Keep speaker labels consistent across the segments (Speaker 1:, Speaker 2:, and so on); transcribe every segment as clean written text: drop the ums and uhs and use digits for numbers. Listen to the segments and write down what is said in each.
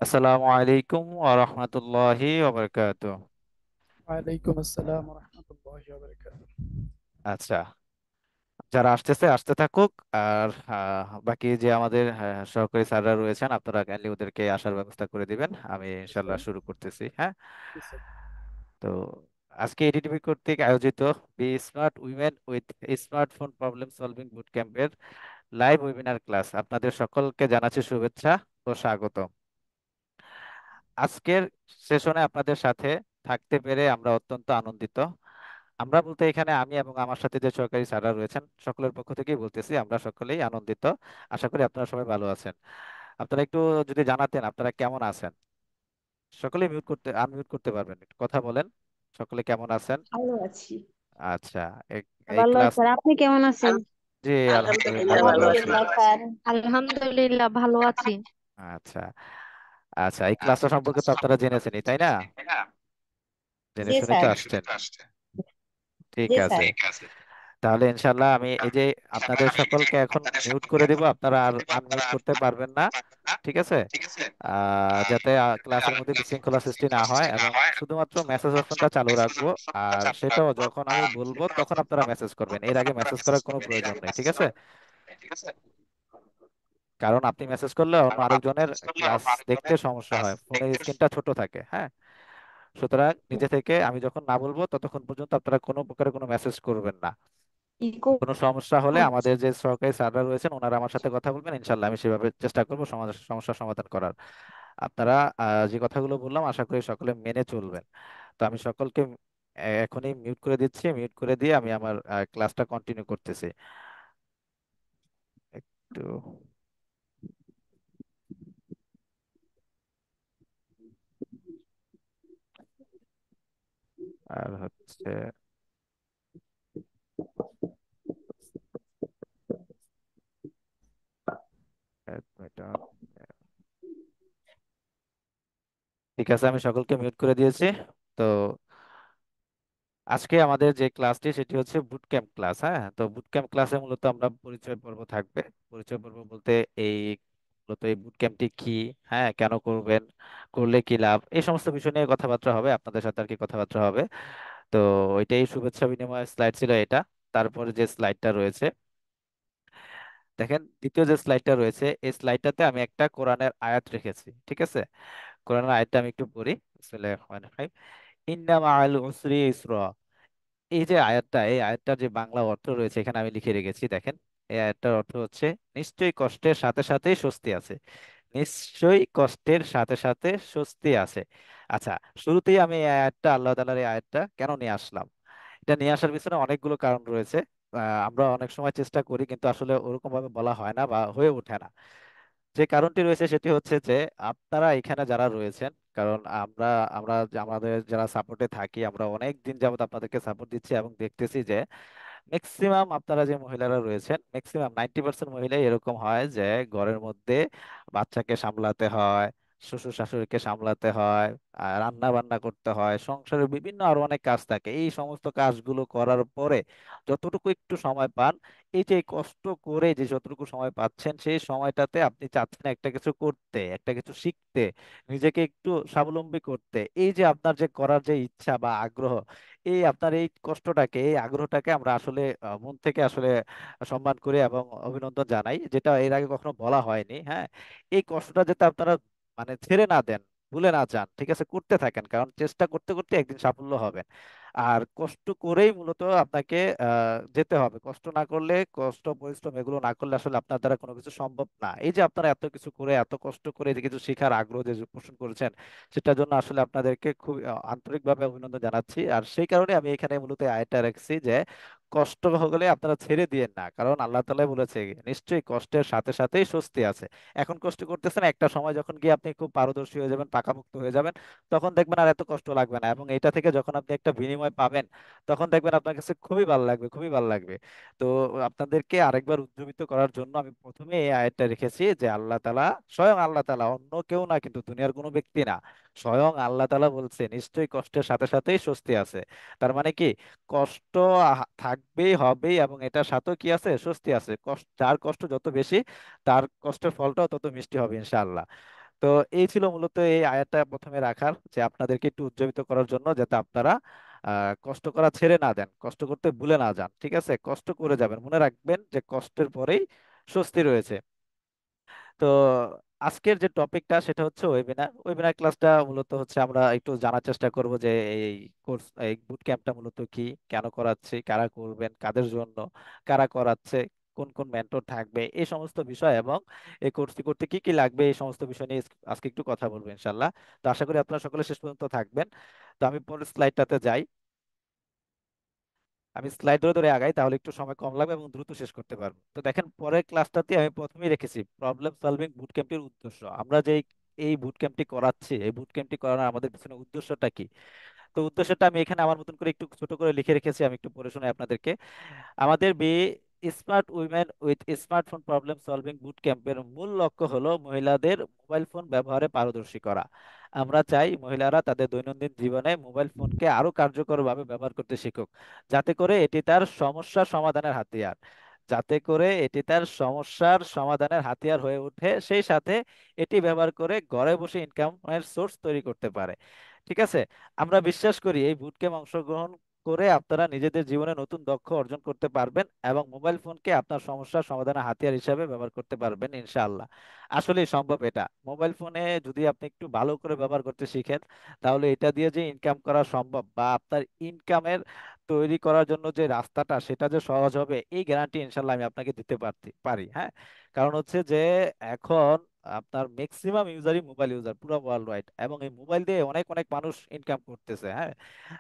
Speaker 1: আসসালামু আলাইকুম ওয়া রাহমাতুল্লাহি ওয়া বারাকাতুহু।
Speaker 2: ওয়ালাইকুম আসসালাম রহমতুল্লাহি ওয়া বারাকাতুহু।
Speaker 1: আচ্ছা, যারা আসতেছে আসতে থাকুক। আর বাকি যে আমাদের সহকারী স্যাররা রয়েছেন, আপনারা কাইন্ডলি ওদেরকে আসার ব্যবস্থা করে দিবেন। আমি ইনশাল্লাহ শুরু করতেছি। হ্যাঁ, তো আজকে এডিটিভি কর্তৃক আয়োজিত be smart women with smartphone problem solving boot ক্যাম্পের লাইভ ওয়েবিনার ক্লাস আপনাদের সকলকে জানাচ্ছি শুভেচ্ছা ও স্বাগত। আজকের সেশনে আপনাদের সাথে থাকতে পেরে আমরা অত্যন্ত আনন্দিত। আমরা বলতে এখানে আমি এবং আমার সাথে যে সহকারী স্যাররা রয়েছেন সকলের পক্ষ থেকেই বলতেছি, আমরা সকলেই আনন্দিত। আশা করি আপনারা সবাই ভালো আছেন। আপনারা একটু যদি জানাতেন আপনারা কেমন আছেন। সকলেই আনমিউট করতে পারবেন, একটু কথা বলেন। সকলে কেমন আছেন?
Speaker 3: ভালো আছি।
Speaker 1: আচ্ছা, এই এই
Speaker 3: ভালো
Speaker 1: ক্লাস,
Speaker 3: স্যার, আপনি কেমন আছেন?
Speaker 1: জি আলহামদুলিল্লাহ
Speaker 3: আলহামদুলিল্লাহ
Speaker 1: ভালো আছি।
Speaker 3: আলহামদুলিল্লাহ ভালো আছি।
Speaker 1: আচ্ছা, আচ্ছা, এই ক্লাসটা সম্পর্কে তো আপনারা জেনেছেনই, তাই না? জেনে
Speaker 3: জি
Speaker 1: শুনে তো
Speaker 3: স্যার।
Speaker 1: আসছেন। ঠিক
Speaker 3: জি
Speaker 1: আছে,
Speaker 3: স্যার।
Speaker 1: তাহলে ইনশাল্লাহ আমি এই যে আপনাদের সকলকে এখন মিউট করে দিব, আপনারা আর আনমিউট করতে পারবেন না। ঠিক আছে? যাতে ক্লাসের মধ্যে বিশৃঙ্খলা সৃষ্টি না হয়, এবং শুধুমাত্র মেসেজ অপশনটা চালু রাখবো। আর সেটাও যখন আমি বলবো তখন আপনারা মেসেজ করবেন, এর আগে মেসেজ করার কোনো প্রয়োজন নেই। ঠিক আছে? কারণ আপনি মেসেজ করলে অন্য আরেকজনের ক্লাস দেখতে সমস্যা হয়, ফোনের স্ক্রিনটা ছোট থাকে। হ্যাঁ, সুতরাং নিজে থেকে আমি যখন না বলবো ততক্ষণ পর্যন্ত আপনারা কোনো প্রকারে কোনো মেসেজ করবেন না। কোনো সমস্যা হলে আমাদের যে সহকারী স্যাররা রয়েছেন ওনারা আমার সাথে কথা বলবেন, ইনশাল্লাহ আমি সেভাবে চেষ্টা করবো সমস্যার সমাধান করার। আপনারা যে কথাগুলো বললাম আশা করি সকলে মেনে চলবেন। তো আমি সকলকে এখনই মিউট করে দিচ্ছি। মিউট করে দিয়ে আমি আমার ক্লাসটা কন্টিনিউ করতেছি। একটু আর হচ্ছে এক মিনিট। ঠিক আছে, আমি সকলকে মিউট করে দিয়েছি। তো আজকে আমাদের যে ক্লাসটি সেটি হচ্ছে বুট ক্যাম্প ক্লাস। হ্যাঁ, তো বুট ক্যাম্প ক্লাসে মূলত আমরা পরিচয় পর্ব থাকবে। পরিচয় পর্ব বলতে এই মূলত এই বুট ক্যাম্পটি কি, হ্যাঁ কেন করবেন, করলে কি লাভ, এই সমস্ত বিষয় নিয়ে কথাবার্তা হবে আপনাদের সাথে আর কি কথাবার্তা হবে। তো ওইটাই শুভেচ্ছা বিনিময় স্লাইড ছিল এটা। তারপরে যে স্লাইডটা রয়েছে, দেখেন দ্বিতীয় যে স্লাইডটা রয়েছে এই স্লাইডটাতে আমি একটা কোরআনের আয়াত রেখেছি। ঠিক আছে, কোরআনের আয়াতটা আমি একটু পড়ি। বিসমিল্লাহির রহমানির রহিম। ইন্না মাআল উসরি ইসরা। এই যে আয়াতটা, এই আয়াতটার যে বাংলা অর্থ রয়েছে এখানে আমি লিখে রেখেছি, দেখেন। এই আয়াতটার অর্থ হচ্ছে নিশ্চয়ই কষ্টের সাথে সাথেই স্বস্তি আছে। নিশ্চয়ই কষ্টের সাথে সাথে স্বস্তি আছে। আচ্ছা, শুরুতেই আমি এই আয়াতটা, আল্লাহ তাআলার এই আয়াতটা কেন নিয়ে আসলাম, এটা নিয়ে আসার পিছনে অনেকগুলো কারণ রয়েছে। আমরা অনেক সময় চেষ্টা করি কিন্তু আসলে ওরকম ভাবে বলা হয় না বা হয়ে ওঠে না। যে কারণটি রয়েছে সেটি হচ্ছে যে আপনারা এখানে যারা রয়েছেন, কারণ আমরা আমরা আমাদের যারা সাপোর্টে থাকি আমরা অনেক দিন যাবত আপনাদেরকে সাপোর্ট দিচ্ছি এবং দেখতেছি যে ম্যাক্সিমাম আপনারা যে মহিলারা রয়েছেন, ম্যাক্সিমাম 90% মহিলাই এরকম হয় যে ঘরের মধ্যে বাচ্চাকে সামলাতে হয়, শ্বশুর শাশুড়িকে সামলাতে হয়, আর রান্না বান্না করতে হয়, সংসারের বিভিন্ন আরো অনেক কাজ থাকে। এই সমস্ত কাজগুলো করার পরে যতটুকু একটু সময় পান, এই যে কষ্ট করে যে যতটুকু সময় পাচ্ছেন সেই সময়টাতে আপনি চাচ্ছেন একটা কিছু করতে, একটা কিছু শিখতে, নিজেকে একটু স্বাবলম্বী করতে। এই যে আপনার যে করার যে ইচ্ছা বা আগ্রহ, এই আপনার এই কষ্টটাকে, এই আগ্রহটাকে আমরা আসলে মন থেকে আসলে সম্মান করি এবং অভিনন্দন জানাই, যেটা এর আগে কখনো বলা হয়নি। হ্যাঁ, এই কষ্টটা যাতে আপনারা মানে ছেড়ে না দেন, ভুলে না যান। ঠিক আছে, করতে থাকেন, কারণ চেষ্টা করতে করতে একদিন সাফল্য হবেন। আর কষ্ট করেই মূলত আপনাকে যেতে হবে। কষ্ট না করলে, কষ্ট পরিশ্রম এগুলো না করলে আসলে আপনার দ্বারা কোনো কিছু সম্ভব না। এই যে আপনারা এত কিছু করে, এত কষ্ট করে যে কিছু শেখার আগ্রহ যে পোষণ করেছেন, সেটার জন্য আসলে আপনাদেরকে খুব আন্তরিকভাবে অভিনন্দন জানাচ্ছি। আর সেই কারণে আমি এখানে মূলত এই আয়টা রাখছি যে কষ্ট হলে আপনারা ছেড়ে দিয়েন না, কারণ আল্লাহ তাআলা বলেছে নিশ্চয়ই কষ্টের সাথে সাথেই স্বস্তি আছে। এখন কষ্ট করতেছেন, একটা সময় যখন গিয়ে আপনি খুব পারদর্শী হয়ে যাবেন, পাকাপোক্ত হয়ে যাবেন, তখন দেখবেন আর এত কষ্ট লাগবে না, এবং এটা থেকে যখন আপনি একটা বিনিময় পাবেন তখন দেখবেন আপনার কাছে খুবই ভালো লাগবে, খুবই ভালো লাগবে। তো আপনাদেরকে আরেকবার উজ্জীবিত করার জন্য আমি প্রথমে এই আয়াতটা রেখেছি যে আল্লাহ তাআলা, স্বয়ং আল্লাহ তাআলা, অন্য কেউ না, কিন্তু দুনিয়ার কোনো ব্যক্তি না, স্বয়ং আল্লাহ তাআলা বলছে নিশ্চয়ই কষ্টের সাথে সাথেই স্বস্তি আছে। তার মানে কি, কষ্ট থাকবেই হবেই, এবং এটার সাথেও কি আছে, স্বস্তি আছে। কষ্ট, যার কষ্ট যত বেশি, তার কষ্টের ফলটাও তত মিষ্টি হবে ইনশাআল্লাহ। তো এই ছিল মূলত এই আয়াতটা প্রথমে রাখার, যে আপনাদেরকে একটু উজ্জীবিত করার জন্য, যাতে আপনারা কষ্ট করা ছেড়ে না দেন, কষ্ট করতে ভুলে না যান। ঠিক আছে, কষ্ট করে যাবেন, মনে রাখবেন যে কষ্টের পরেই স্বস্তি রয়েছে। তো আজকের যে টপিকটা সেটা হচ্ছে ওয়েবিনার। ওয়েবিনার ক্লাসটা মূলত হচ্ছে আমরা একটু জানার চেষ্টা করব যে এই কোর্স, এই বুট ক্যাম্পটা মূলত কি, কেন করাচ্ছি, কারা করবেন, কাদের জন্য, কারা করাচ্ছে, কোন কোন মেন্টর থাকবে, এই সমস্ত বিষয়, এবং এই কোর্সটি করতে কি কি লাগবে, এই সমস্ত বিষয় নিয়ে আজকে একটু কথা বলবো ইনশাল্লাহ। তো আশা করি আপনারা সকলে শেষ পর্যন্ত থাকবেন। তো আমি পরের স্লাইডটাতে যাই। আমি স্লাইড ধরে ধরে আগাই, তাহলে একটু সময় কম লাগবে এবং দ্রুত শেষ করতে পারবো। তো দেখেন, পরের ক্লাসটাতে আমি প্রথমেই রেখেছি প্রবলেম সলভিং বুট ক্যাম্পের উদ্দেশ্য। আমরা যে এই বুট ক্যাম্পটি করাচ্ছি, এই বুট ক্যাম্পটি করানোর আমাদের পিছনে উদ্দেশ্যটা কি। তো উদ্দেশ্যটা আমি এখানে আমার মতন করে একটু ছোট করে লিখে রেখেছি, আমি একটু পড়ে শোনাই আপনাদেরকে। আমাদের smart women with smartphone problem solving boot ক্যাম্পের মূল লক্ষ্য হলো মহিলাদের মোবাইল ফোন ব্যবহারে পারদর্শী করা। আমরা চাই মহিলারা তাদের দৈনন্দিন জীবনে মোবাইল ফোনকে আরো কার্যকরভাবে ব্যবহার করতে শিখুক, যাতে করে এটি তার সমস্যা সমাধানের হাতিয়ার যাতে করে এটি তার সমস্যার সমাধানের হাতিয়ার হয়ে ওঠে, সেই সাথে এটি ব্যবহার করে ঘরে বসে ইনকামের সোর্স তৈরি করতে পারে। ঠিক আছে, আমরা বিশ্বাস করি এই বুটক্যাম্প অংশগ্রহণ করে আপনারা নিজেদের জীবনে নতুন দক্ষ অর্জন করতে পারবেন এবং মোবাইল ফোনকে আপনার সমস্যার সমাধানের হাতিয়ার হিসাবে ব্যবহার করতে পারবেন ইনশাআল্লাহ। আসলেই সম্ভব এটা। মোবাইল ফোনে যদি আপনি একটু ভালো করে ব্যবহার করতে শিখেন, তাহলে এটা দিয়ে যে ইনকাম করা সম্ভব, বা আপনার ইনকামের তৈরি করার জন্য যে রাস্তাটা সেটা যে সহজ হবে, এই গ্যারান্টি ইনশাল্লাহ আমি আপনাকে দিতে পারি। হ্যাঁ, কারণ হচ্ছে যে এখন আপনার ম্যাক্সিমাম ইউজারই মোবাইল ইউজার পুরো ওয়ার্ল্ড ওয়াইড, এবং এই মোবাইল দিয়ে অনেক অনেক মানুষ ইনকাম করতেছে। হ্যাঁ,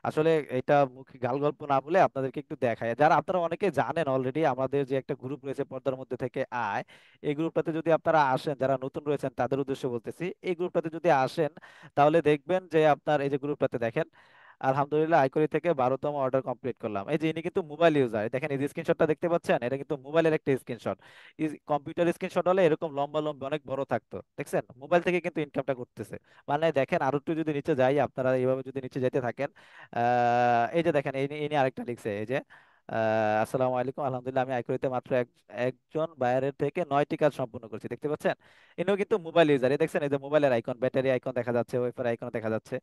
Speaker 1: আসলে এটা মুখে গাল গল্প না বলে আপনাদেরকে একটু দেখায়, যারা আপনারা অনেকে জানেন অলরেডি, আমাদের যে একটা গ্রুপ রয়েছে পর্দার মধ্যে থেকে আয়, এই গ্রুপটাতে যদি আপনারা আসেন, যারা নতুন রয়েছেন তাদের উদ্দেশ্যে বলতেছি, এই গ্রুপটাতে যদি আসেন, তাহলে দেখবেন যে আপনার এই যে গ্রুপটাতে দেখেন, আলহামদুলিল্লাহ আইকরি থেকে 12তম অর্ডার কমপ্লিট করলাম। এই যে ইনি কিন্তু মোবাইল ইউজার, দেখেন এই যে স্ক্রিনশটটা দেখতে পাচ্ছেন, এটা কিন্তু মোবাইলের একটা স্ক্রিনশট। কম্পিউটার স্ক্রিনশট হলে এরকম লম্বা লম্বা অনেক বড় থাকতো, দেখছেন, মোবাইল থেকে কিন্তু ইনকামটা করতেছে। মানে দেখেন, আরো একটু যদি নিচে যাই, আপনারা এইভাবে যদি নিচে যেতে থাকেন, এই যে দেখেন, ইনি আরেকটা লিখছে, এই যে আসসালামু আলাইকুম, আলহামদুলিল্লাহ আমি আইকরিতে মাত্র একজন বায়ারের থেকে 9টি কাজ সম্পূর্ণ করছি। দেখতে পাচ্ছেন, ইনিও কিন্তু মোবাইল ইউজার। এই দেখছেন, এই যে মোবাইলের আইকন, ব্যাটারি আইকন দেখা যাচ্ছে, ওয়েফার আইকন দেখা যাচ্ছে।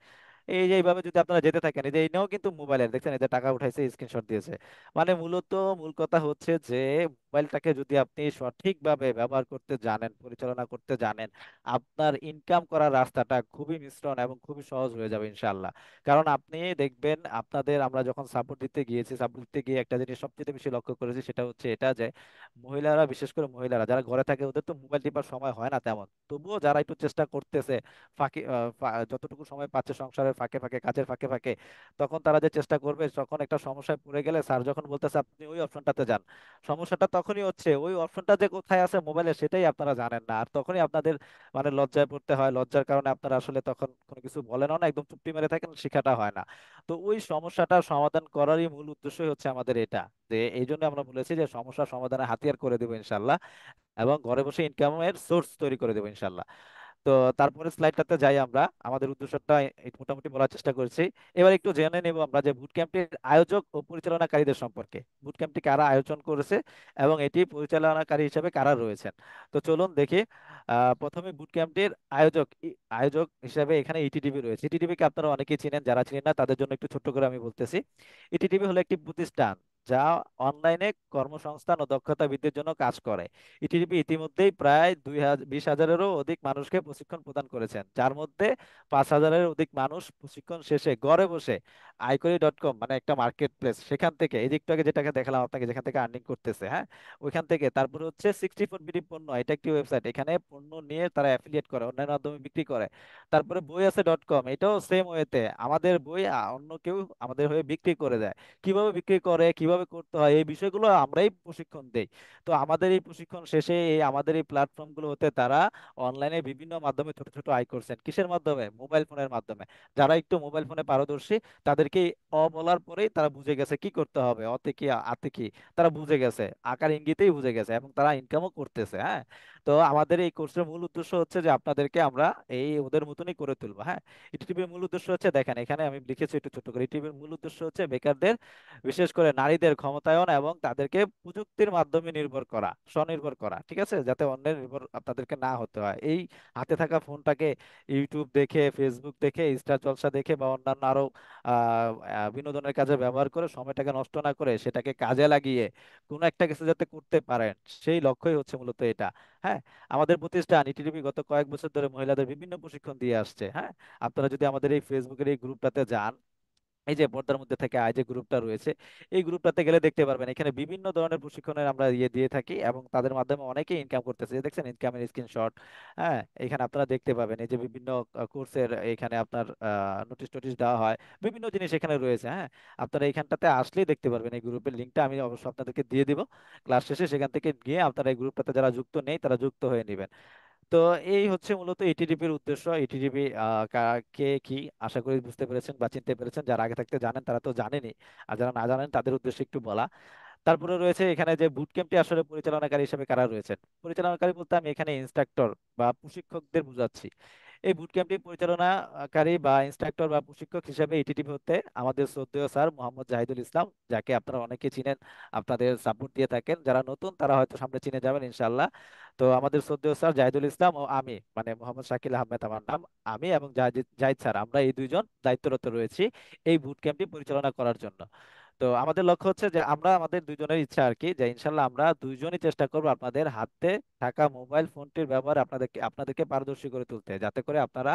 Speaker 1: এই যে এইভাবে যদি আপনারা যেতে থাকেন, এই যে ইনিও কিন্তু মোবাইলের, দেখছেন এই যে টাকা উঠাইছে, স্ক্রিনশট দিয়েছে। মানে মূলত মূল কথা হচ্ছে যে মোবাইলটাকে যদি আপনি সঠিকভাবে ব্যবহার করতে জানেন, পরিচালনা করতে জানেন, আপনার ইনকাম করার রাস্তাটা খুবই মিশ্রণ এবং খুবই সহজ হয়ে যাবে ইনশাআল্লাহ। কারণ আপনি দেখবেন, আপনাদের আমরা যখন সাপোর্ট দিতে গিয়েছি, সাপোর্ট দিতে গিয়ে একটা জিনিস সবচেয়ে বেশি লক্ষ্য করেছি, সেটা হচ্ছে এটা যে মহিলারা, বিশেষ করে মহিলারা যারা ঘরে থাকে, ওদের তো মোবাইল টিপার সময় হয় না তেমন, তবুও যারা একটু চেষ্টা করতেছে, ফাঁকে যতটুকু সময় পাচ্ছে সংসারের ফাঁকে ফাঁকে, কাজের ফাঁকে ফাঁকে, তখন তারা যে চেষ্টা করবে, যখন একটা সমস্যায় পড়ে গেলে স্যার যখন বলতেছে আপনি ওই অপশনটাতে যান, সমস্যাটা তখনই হচ্ছে ওই অপশনটা যে কোথায় আছে মোবাইলে, সেটাই আপনারা জানেন না, আর তখনই আপনাদের মানে লজ্জায় পড়তে হয়। লজ্জার কারণে আপনারা আসলে তখন কোনো কিছু বলেনও না, একদম চুপটি মেরে থাকেন, শেখাটা হয় না। তো ওই সমস্যাটা সমাধান করারই মূল উদ্দেশ্যই হচ্ছে আমাদের এটা, যে এই জন্য আমরা বলেছি যে সমস্যার সমাধানের হাতিয়ার করে দেবো ইনশাল্লাহ, এবং ঘরে বসে ইনকামের সোর্স তৈরি করে দেবো ইনশাল্লাহ। তো তারপরে স্লাইডটাতে যাই, আমরা আমাদের উদ্দেশ্যটা এই মোটামুটি বলার চেষ্টা করছি। এবার একটু জেনে নেব আমরা যে বুট ক্যাম্পটির আয়োজক ও পরিচালনাকারীদের সম্পর্কে, বুট ক্যাম্পটি কারা আয়োজন করেছে এবং এটি পরিচালনাকারী হিসেবে কারা রয়েছেন। তো চলুন দেখি। প্রথমে বুট ক্যাম্পটির আয়োজক হিসেবে এখানে ইটিটিভি রয়েছে। ইটিটিভি কে আপনারা অনেকেই চিনেন, যারা চিনেন না তাদের জন্য একটু ছোট্ট করে আমি বলতেছি। ইটিটিভি হলো একটি প্রতিষ্ঠান যা অনলাইনে কর্মসংস্থান ও দক্ষতা বৃদ্ধির জন্য কাজ করে। ইটিডিপি ইতিমধ্যেই প্রায় 20,000-এরও অধিক মানুষকে প্রশিক্ষণ প্রদান করেছেন, যার মধ্যে 5,000-এর অধিক মানুষ প্রশিক্ষণ শেষে ঘরে বসে আইকরি.কম, মানে একটা মার্কেট প্লেস, সেখান থেকে এই দিকটা যেটাকে দেখালাম আপনাকে, যেখান থেকে আর্নিং করতেছে, হ্যাঁ, ওইখান থেকে। তারপরে হচ্ছে 64 বিডি পণ্য, এটা একটি ওয়েবসাইট, এখানে পণ্য নিয়ে তারা অ্যাফিলিয়েট করে, অন্যান্য মাধ্যমে বিক্রি করে। তারপরে বই আছে .কম, এটাও সেম ওয়েতে আমাদের বই অন্য কেউ আমাদের হয়ে বিক্রি করে দেয়। কিভাবে বিক্রি করে, কিভাবে করতে হয়, এই বিষয়গুলো আমরাই প্রশিক্ষণ দেই। তো আমাদের এই প্রশিক্ষণ শেষে আমাদের এই প্ল্যাটফর্ম গুলো হতে তারা অনলাইনে বিভিন্ন মাধ্যমে ছোট ছোট আয় করছেন। কিসের মাধ্যমে? মোবাইল ফোনের মাধ্যমে। যারা একটু মোবাইল ফোনে পারদর্শী, তাদেরকে বলার পরেই তারা বুঝে গেছে কি করতে হবে, অতে কি আতে কি, তারা বুঝে গেছে, আকার ইঙ্গিতেই বুঝে গেছে, এবং তারা ইনকামও করতেছে। হ্যাঁ, তো আমাদের এই কোর্সের মূল উদ্দেশ্য হচ্ছে যে আপনাদেরকে আমরা এই ওদের মতনই করে তুলবো। হ্যাঁ, ইটিটিভির মূল উদ্দেশ্য হচ্ছে, দেখেন এখানে আমি লিখেছি একটু ছোট করে, ইটিটিভির মূল উদ্দেশ্য হচ্ছে বেকারদের, বিশেষ করে নারীদের ক্ষমতায়ন এবং তাদেরকে প্রযুক্তির মাধ্যমে নির্ভর করা, স্বনির্ভর করা, ঠিক আছে, যাতে অন্যের নির্ভর আপনাদেরকে না হতে হয়। এই হাতে থাকা ফোনটাকে ইউটিউব দেখে, ফেসবুক দেখে, স্টার জলসা দেখে বা অন্যান্য আরো বিনোদনের কাজে ব্যবহার করে সময়টাকে নষ্ট না করে সেটাকে কাজে লাগিয়ে কোনো একটা কিছু যাতে করতে পারেন, সেই লক্ষ্যই হচ্ছে মূলত এটা। হ্যাঁ, আমাদের প্রতিষ্ঠান ইটিডিপি গত কয়েক বছর ধরে মহিলাদের বিভিন্ন প্রশিক্ষণ দিয়ে আসছে। হ্যাঁ, আপনারা যদি আমাদের এই ফেসবুকের এই গ্রুপটাতে যান, এই যে পর্দার মধ্যে থেকে আয় যে গ্রুপটা রয়েছে, এই গ্রুপটাতে গেলে দেখতে পারবেন এখানে বিভিন্ন ধরনের প্রশিক্ষণের আমরা ইয়ে দিয়ে থাকি এবং তাদের মাধ্যমে অনেকে ইনকাম করতেছে। এই দেখছেন ইনকামের স্ক্রিনশট। হ্যাঁ, এখানে আপনারা দেখতে পাবেন এই যে বিভিন্ন কোর্সের এখানে আপনার নোটিশ টোটিশ দেওয়া হয়, বিভিন্ন জিনিস এখানে রয়েছে। হ্যাঁ, আপনারা এইখানটাতে আসলেই দেখতে পারবেন, এই গ্রুপের লিঙ্কটা আমি অবশ্যই আপনাদেরকে দিয়ে দিব ক্লাস শেষে, সেখান থেকে গিয়ে আপনারা এই গ্রুপটাতে যারা যুক্ত নেই তারা যুক্ত হয়ে নেবেন। তো এই হচ্ছে মূলত এটিডিপির উদ্দেশ্য। এটিডিপি কে কি, আশা করি বুঝতে পেরেছেন বা চিনতে পেরেছেন। যারা আগে থাকতে জানেন তারা তো জানেনই, আর যারা না জানেন তাদের উদ্দেশ্যে একটু বলা। তারপরে রয়েছে এখানে যে বুট ক্যাম্পটি আসলে পরিচালনাকারী হিসেবে কারা রয়েছেন। পরিচালনাকারী বলতে আমি এখানে ইনস্ট্রাক্টর বা প্রশিক্ষকদের বোঝাচ্ছি। এই বুট ক্যাম্পটি পরিচালনাকারী বা ইনস্ট্রাক্টর বা প্রশিক্ষক হিসেবে ইটিটিভি হতে আমাদের শ্রদ্ধেয় স্যার মোহাম্মদ জাহিদুল ইসলাম, যাকে আপনারা অনেকে চিনেন, আপনাদের সাপোর্ট দিয়ে থাকেন। যারা নতুন তারা হয়তো সামনে চিনে যাবেন ইনশাল্লাহ। তো আমাদের শ্রদ্ধেয় স্যার জাহিদুল ইসলাম ও আমি, মানে মোহাম্মদ শাকিল আহমেদ আমার নাম, আমি এবং জাহিদ স্যার, আমরা এই দুইজন দায়িত্বরত রয়েছি এই বুট ক্যাম্পটি পরিচালনা করার জন্য। তো আমাদের লক্ষ্য হচ্ছে যে আমরা আমাদের দুইজনের ইচ্ছা আর কি, যে ইনশাল্লাহ আমরা দুইজনই চেষ্টা করব আপনাদের হাতে থাকা মোবাইল ফোনটির ব্যবহার আপনাদেরকে আপনাদেরকে পারদর্শী করে তুলতে, যাতে করে আপনারা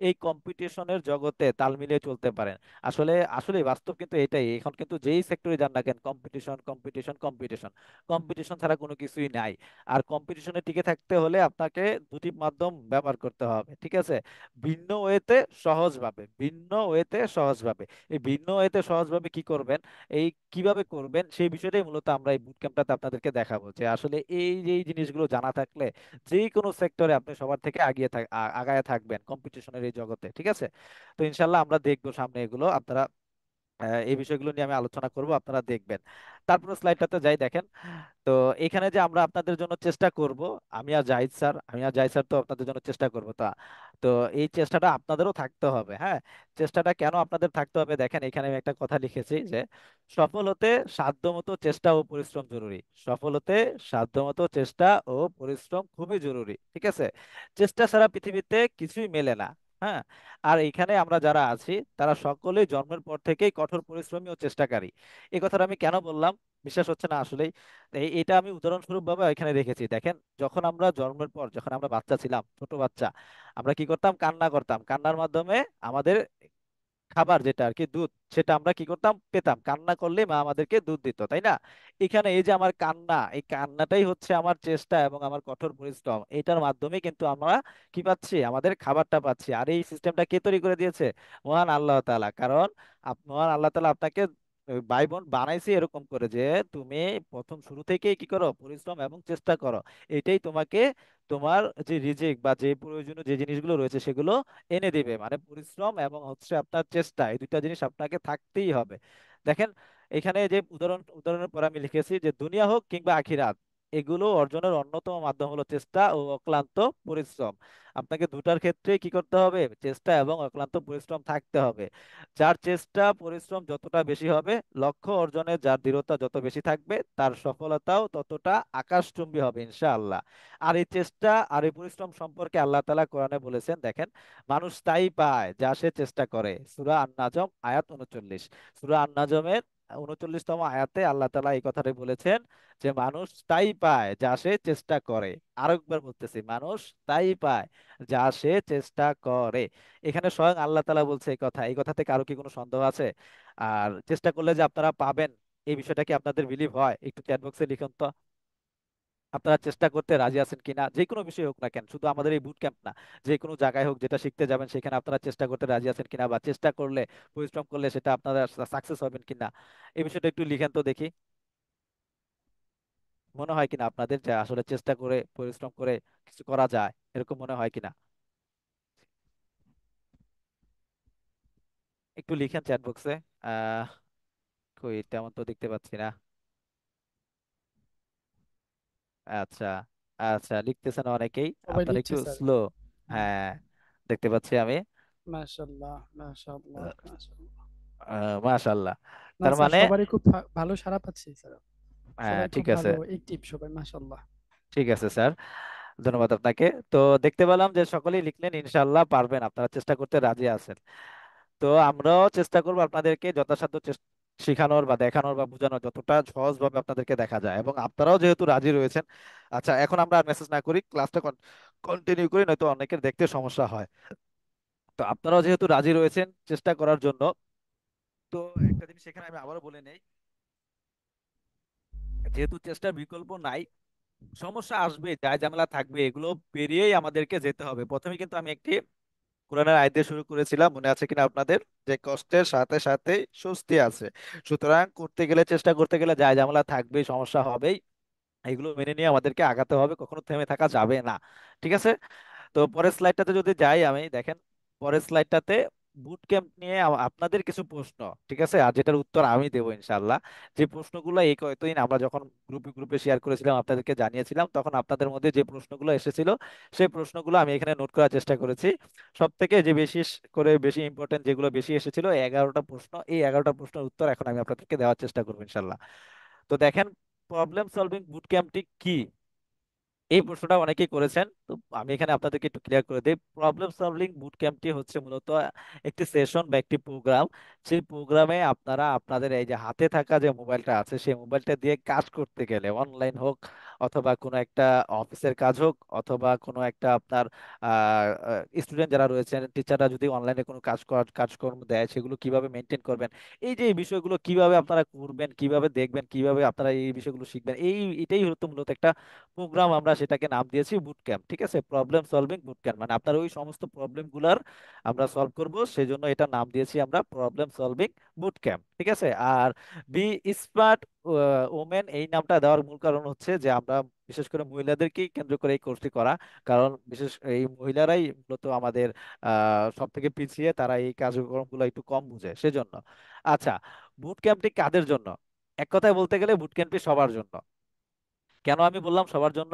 Speaker 1: এই কম্পিটিশনের জগতে তাল মিলিয়ে চলতে পারেন। আসলে আসলে বাস্তব কিন্তু এটাই, এখন কিন্তু যেই সেক্টরে যান না কেন, কম্পিটিশন কম্পিটিশন কম্পিটিশন, কম্পিটিশন ছাড়া কোনো কিছুই নাই। আর কম্পিটিশনে টিকে থাকতে হলে আপনাকে দুটি মাধ্যম ব্যবহার করতে হবে, ঠিক আছে, ভিন্ন ওয়েতে সহজভাবে, ভিন্ন ওয়েতে সহজভাবে। এই ভিন্ন ওয়েতে সহজভাবে কি করবেন, এই কিভাবে করবেন, সেই বিষয়টাই মূলত আমরা এই বুট ক্যাম্পটাতে আপনাদেরকে দেখাবো, যে আসলে এই যে এই জিনিসগুলো জানা থাকলে যে কোনো সেক্টরে আপনি সবার থেকে আগায় থাকবেন কম্পিটিশনের এই জগতে, ঠিক আছে। তো ইনশাল্লাহ আমরা দেখবো সামনে এগুলো, আপনারা এই বিষয়গুলো নিয়ে আমি আলোচনা করব, আপনারা দেখবেন। তারপরে স্লাইডটাতে যাই, দেখেন। তো এখানে যে আমরা আপনাদের জন্য চেষ্টা করব, আমি আর জাহিদ স্যার তো আপনাদের জন্য চেষ্টা করব তা। তো এই চেষ্টাটা আপনাদেরও থাকতে হবে। হ্যাঁ, চেষ্টাটা কেন আপনাদের থাকতে হবে, দেখেন এখানে আমি একটা কথা লিখেছি যে সফল হতে সাধ্যমতো চেষ্টা ও পরিশ্রম জরুরি। সফল হতে সাধ্যমতো চেষ্টা ও পরিশ্রম খুবই জরুরি, ঠিক আছে। চেষ্টা ছাড়া পৃথিবীতে কিছুই মেলে না। হ্যাঁ, আর এখানে আমরা যারা আছি তারা সকলেই জন্মের পর থেকেই কঠোর পরিশ্রমী ও চেষ্টাকারী। এই কথাটা আমি কেন বললাম, বিশ্বাস হচ্ছে না আসলে। এটা আমি উদাহরণস্বরূপ ভাবে এখানে রেখেছি। দেখেন, যখন আমরা জন্মের পর, যখন আমরা বাচ্চা ছিলাম, ছোট বাচ্চা, আমরা কি করতাম, কান্না করতাম। কান্নার মাধ্যমে আমাদের খাবার যেটা আর কি দুধ, সেটা আমরা কি করতাম, পেতাম। কান্না করলে মা আমাদেরকে দুধ দিত, তাই না? এখানে এই যে আমার কান্না, এই কান্নাটাই হচ্ছে আমার চেষ্টা এবং আমার কঠোর পরিশ্রম, এটার মাধ্যমে কিন্তু আমরা কি পাচ্ছি, আমাদের খাবারটা পাচ্ছি। আর এই সিস্টেমটা কে তৈরি করে দিয়েছে? মহান আল্লাহ তাআলা। কারণ মহান আল্লাহ তাআলা আপনাকে ভাই বোন বানাইছে এরকম করে যে তুমি প্রথম শুরু থেকেই কি করো, পরিশ্রম এবং চেষ্টা করো। এটাই তোমাকে তোমার যে রিজিক বা যে প্রয়োজনীয় যে জিনিসগুলো রয়েছে সেগুলো এনে দিবে। মানে পরিশ্রম এবং হচ্ছে আপনার চেষ্টা, এই দুইটা জিনিস আপনাকে থাকতেই হবে। দেখেন, এখানে যে উদাহরণের পর আমি লিখেছি যে দুনিয়া হোক কিংবা আখিরাত, এগুলো অর্জনের অন্যতম মাধ্যম হলো চেষ্টা ও অক্লান্ত পরিশ্রম। আপনাকে দুটার ক্ষেত্রে কি করতে হবে, চেষ্টা এবং অক্লান্ত পরিশ্রম থাকতে হবে। যার চেষ্টা পরিশ্রম যতটা বেশি হবে, লক্ষ্য অর্জনে যার দৃঢ়তা যত বেশি থাকবে, তার সফলতাও ততটা আকাশচুম্বী হবে ইনশাআল্লাহ। আর এই চেষ্টা আর এই পরিশ্রম সম্পর্কে আল্লাহ তাআলা কোরআনে বলেছেন, দেখেন, মানুষ তাই পায় যা সে চেষ্টা করে। সূরা আন-নাজম আয়াত 39। সূরা আন-নাজমের 39তম আয়াতে আল্লাহ তাআলা এই কথাটাই বলেছেন, যে মানুষ তাই পায় যা সে চেষ্টা করে। আরেকবার বলতেছি, মানুষ তাই পায় যা সে চেষ্টা করে। এখানে স্বয়ং আল্লাহ তাআলা বলছে এই কথা। এই কথাতে কারো কি কোনো সন্দেহ আছে? আর চেষ্টা করলে যে আপনারা পাবেন, এই বিষয়টা কি আপনাদের বিলিভ হয়? একটু চ্যাট বক্সে লিখুন তো, আপনারা চেষ্টা করতে রাজি আছেন কিনা, যে কোনো বিষয় হোক না কেন, শুধু আমাদের এই বুট ক্যাম্প না, যে কোনো জায়গায় হোক যেটা শিখতে যাবেন সেখানে আপনারা চেষ্টা করতে রাজি আছেন কিনা, বা চেষ্টা করলে, পরিশ্রম করলে সেটা আপনারা সাকসেস হবেন কিনা, এই বিষয়টা একটু লিখেন তো দেখি। মনে হয় কিনা আপনাদের যে আসলে চেষ্টা করে পরিশ্রম করে কিছু করা যায়, এরকম মনে হয় কিনা? একটু লিখেন চ্যাট বক্সে। আহ কই, তেমন তো দেখতে পাচ্ছি না। আচ্ছা, আচ্ছা, লিখতেছেন অনেকেই,
Speaker 2: সবাই
Speaker 1: আপনার
Speaker 2: লিখছে
Speaker 1: একটু
Speaker 2: স্যার।
Speaker 1: স্লো।
Speaker 2: হুম।
Speaker 1: হ্যাঁ, দেখতে পাচ্ছি আমি।
Speaker 2: মাশাআল্লাহ, মাশাআল্লাহ, মাশাআল্লাহ।
Speaker 1: মাশাল্লাহ।
Speaker 2: না
Speaker 1: তার
Speaker 2: স্যার,
Speaker 1: মানে
Speaker 2: সবারই খুব ভালো সাড়া পাচ্ছি স্যার।
Speaker 1: হ্যাঁ,
Speaker 2: সবাই খুব
Speaker 1: ঠিক আছে।
Speaker 2: ভালো অ্যাক্টিভ, সবাই মাশাআল্লাহ।
Speaker 1: ঠিক আছে স্যার, ধন্যবাদ আপনাকে। তো দেখতে পেলাম যে সকলেই লিখলেন, ইনশাল্লাহ পারবেন, আপনারা চেষ্টা করতে রাজি আছেন। তো আমরাও চেষ্টা করবো আপনাদেরকে যথাসাধ্য শেখানোর বা দেখানোর বা বোঝানোর, যতটা সহজভাবে আপনাদেরকে দেখা যায়। এবং আপনারাও যেহেতু রাজি রয়েছেন, আচ্ছা এখন আমরা মেসেজ না করি, ক্লাসটা কন্টিনিউ করি, নয়তো অনেকের দেখতে সমস্যা হয়। তো আপনারাও যেহেতু রাজি রয়েছেন চেষ্টা করার জন্য, তো একটা জিনিস এখানে আমি আবারও বলে নেই, যেহেতু চেষ্টার বিকল্প নাই, সমস্যা আসবে, যা ঝামেলা থাকবে, এগুলো পেরিয়েই আমাদেরকে যেতে হবে। প্রথমে কিন্তু আমি একটি কোরআনের আয়াত দিয়ে শুরু করেছিলাম, মনে আছে কিনা আপনাদের, যে কষ্টের সাথে সাথে স্বস্তি আছে। সুতরাং করতে গেলে, চেষ্টা করতে গেলে যা ঝামেলা থাকবে, সমস্যা হবেই, এগুলো মেনে নিয়ে আমাদেরকে আগাতে হবে, কখনো থেমে থাকা যাবে না। ঠিক আছে। তো পরের স্লাইডটাতে যদি যাই আমি, দেখেন পরের স্লাইডটাতে বুট ক্যাম্প নিয়ে আপনাদের কিছু প্রশ্ন, ঠিক আছে, আর যেটার উত্তর আমি দেবো ইনশাল্লাহ। যে প্রশ্নগুলো এই কয়েকদিন আমরা যখন গ্রুপে গ্রুপে শেয়ার করেছিলাম, আপনাদেরকে জানিয়েছিলাম, তখন আপনাদের মধ্যে যে প্রশ্নগুলো এসেছিল, সেই প্রশ্নগুলো আমি এখানে নোট করার চেষ্টা করেছি। সব থেকে যে করে বেশি ইম্পর্টেন্ট যেগুলো বেশি এসেছিল, 11টা প্রশ্ন, এই 11টা প্রশ্নের উত্তর এখন আমি আপনাদেরকে দেওয়ার চেষ্টা করবো ইনশাল্লাহ। তো দেখেন, প্রবলেম সলভিং বুট ক্যাম্পটি কি, এই প্রশ্নটা অনেকেই করেছেন। তো আমি এখানে আপনাদেরকে একটু ক্লিয়ার করে দিই। প্রবলেম সলভিং বুট ক্যাম্পটি হচ্ছে মূলত একটি সেশন বা একটি প্রোগ্রাম। সেই প্রোগ্রামে আপনারা আপনাদের এই যে হাতে থাকা যে মোবাইলটা আছে, সেই মোবাইলটা দিয়ে কাজ করতে গেলে, অনলাইন হোক অথবা কোনো একটা অফিসের কাজ হোক, অথবা কোনো একটা আপনার স্টুডেন্ট যারা রয়েছেন, টিচাররা যদি অনলাইনে কোনো কাজকর্ম দেয়, সেগুলো কিভাবে মেনটেন করবেন, এই যে এই বিষয়গুলো কিভাবে আপনারা করবেন, কিভাবে দেখবেন, কিভাবে আপনারা এই বিষয়গুলো শিখবেন, এটাই হতো মূলত একটা প্রোগ্রাম। আমরা সেটাকে নাম দিয়েছি বুট ক্যাম্প। ঠিক আছে, প্রবলেম সলভিং বুট ক্যাম্প, মানে আপনার ওই সমস্ত প্রবলেম গুলার আমরা সলভ করব, সেজন্য এটা নাম দিয়েছি আমরা প্রবলেম সলভিং বুট ক্যাম্প। ঠিক আছে। আর বি স্মার্ট ওমেন, এই নামটা দেওয়ার মূল কারণ হচ্ছে যে আমরা বিশেষ করে মহিলাদেরকেই কেন্দ্র করে এই কোর্সটি করা। কারণ বিশেষ এই মহিলারাই মূলত আমাদের সব থেকে পিছিয়ে, তারা এই কার্যক্রমগুলো একটু কম বুঝে, সেজন্য। আচ্ছা, বুট ক্যাম্পটি কাদের জন্য? এক কথায় বলতে গেলে বুট ক্যাম্পটি সবার জন্য। কেন আমি বললাম সবার জন্য?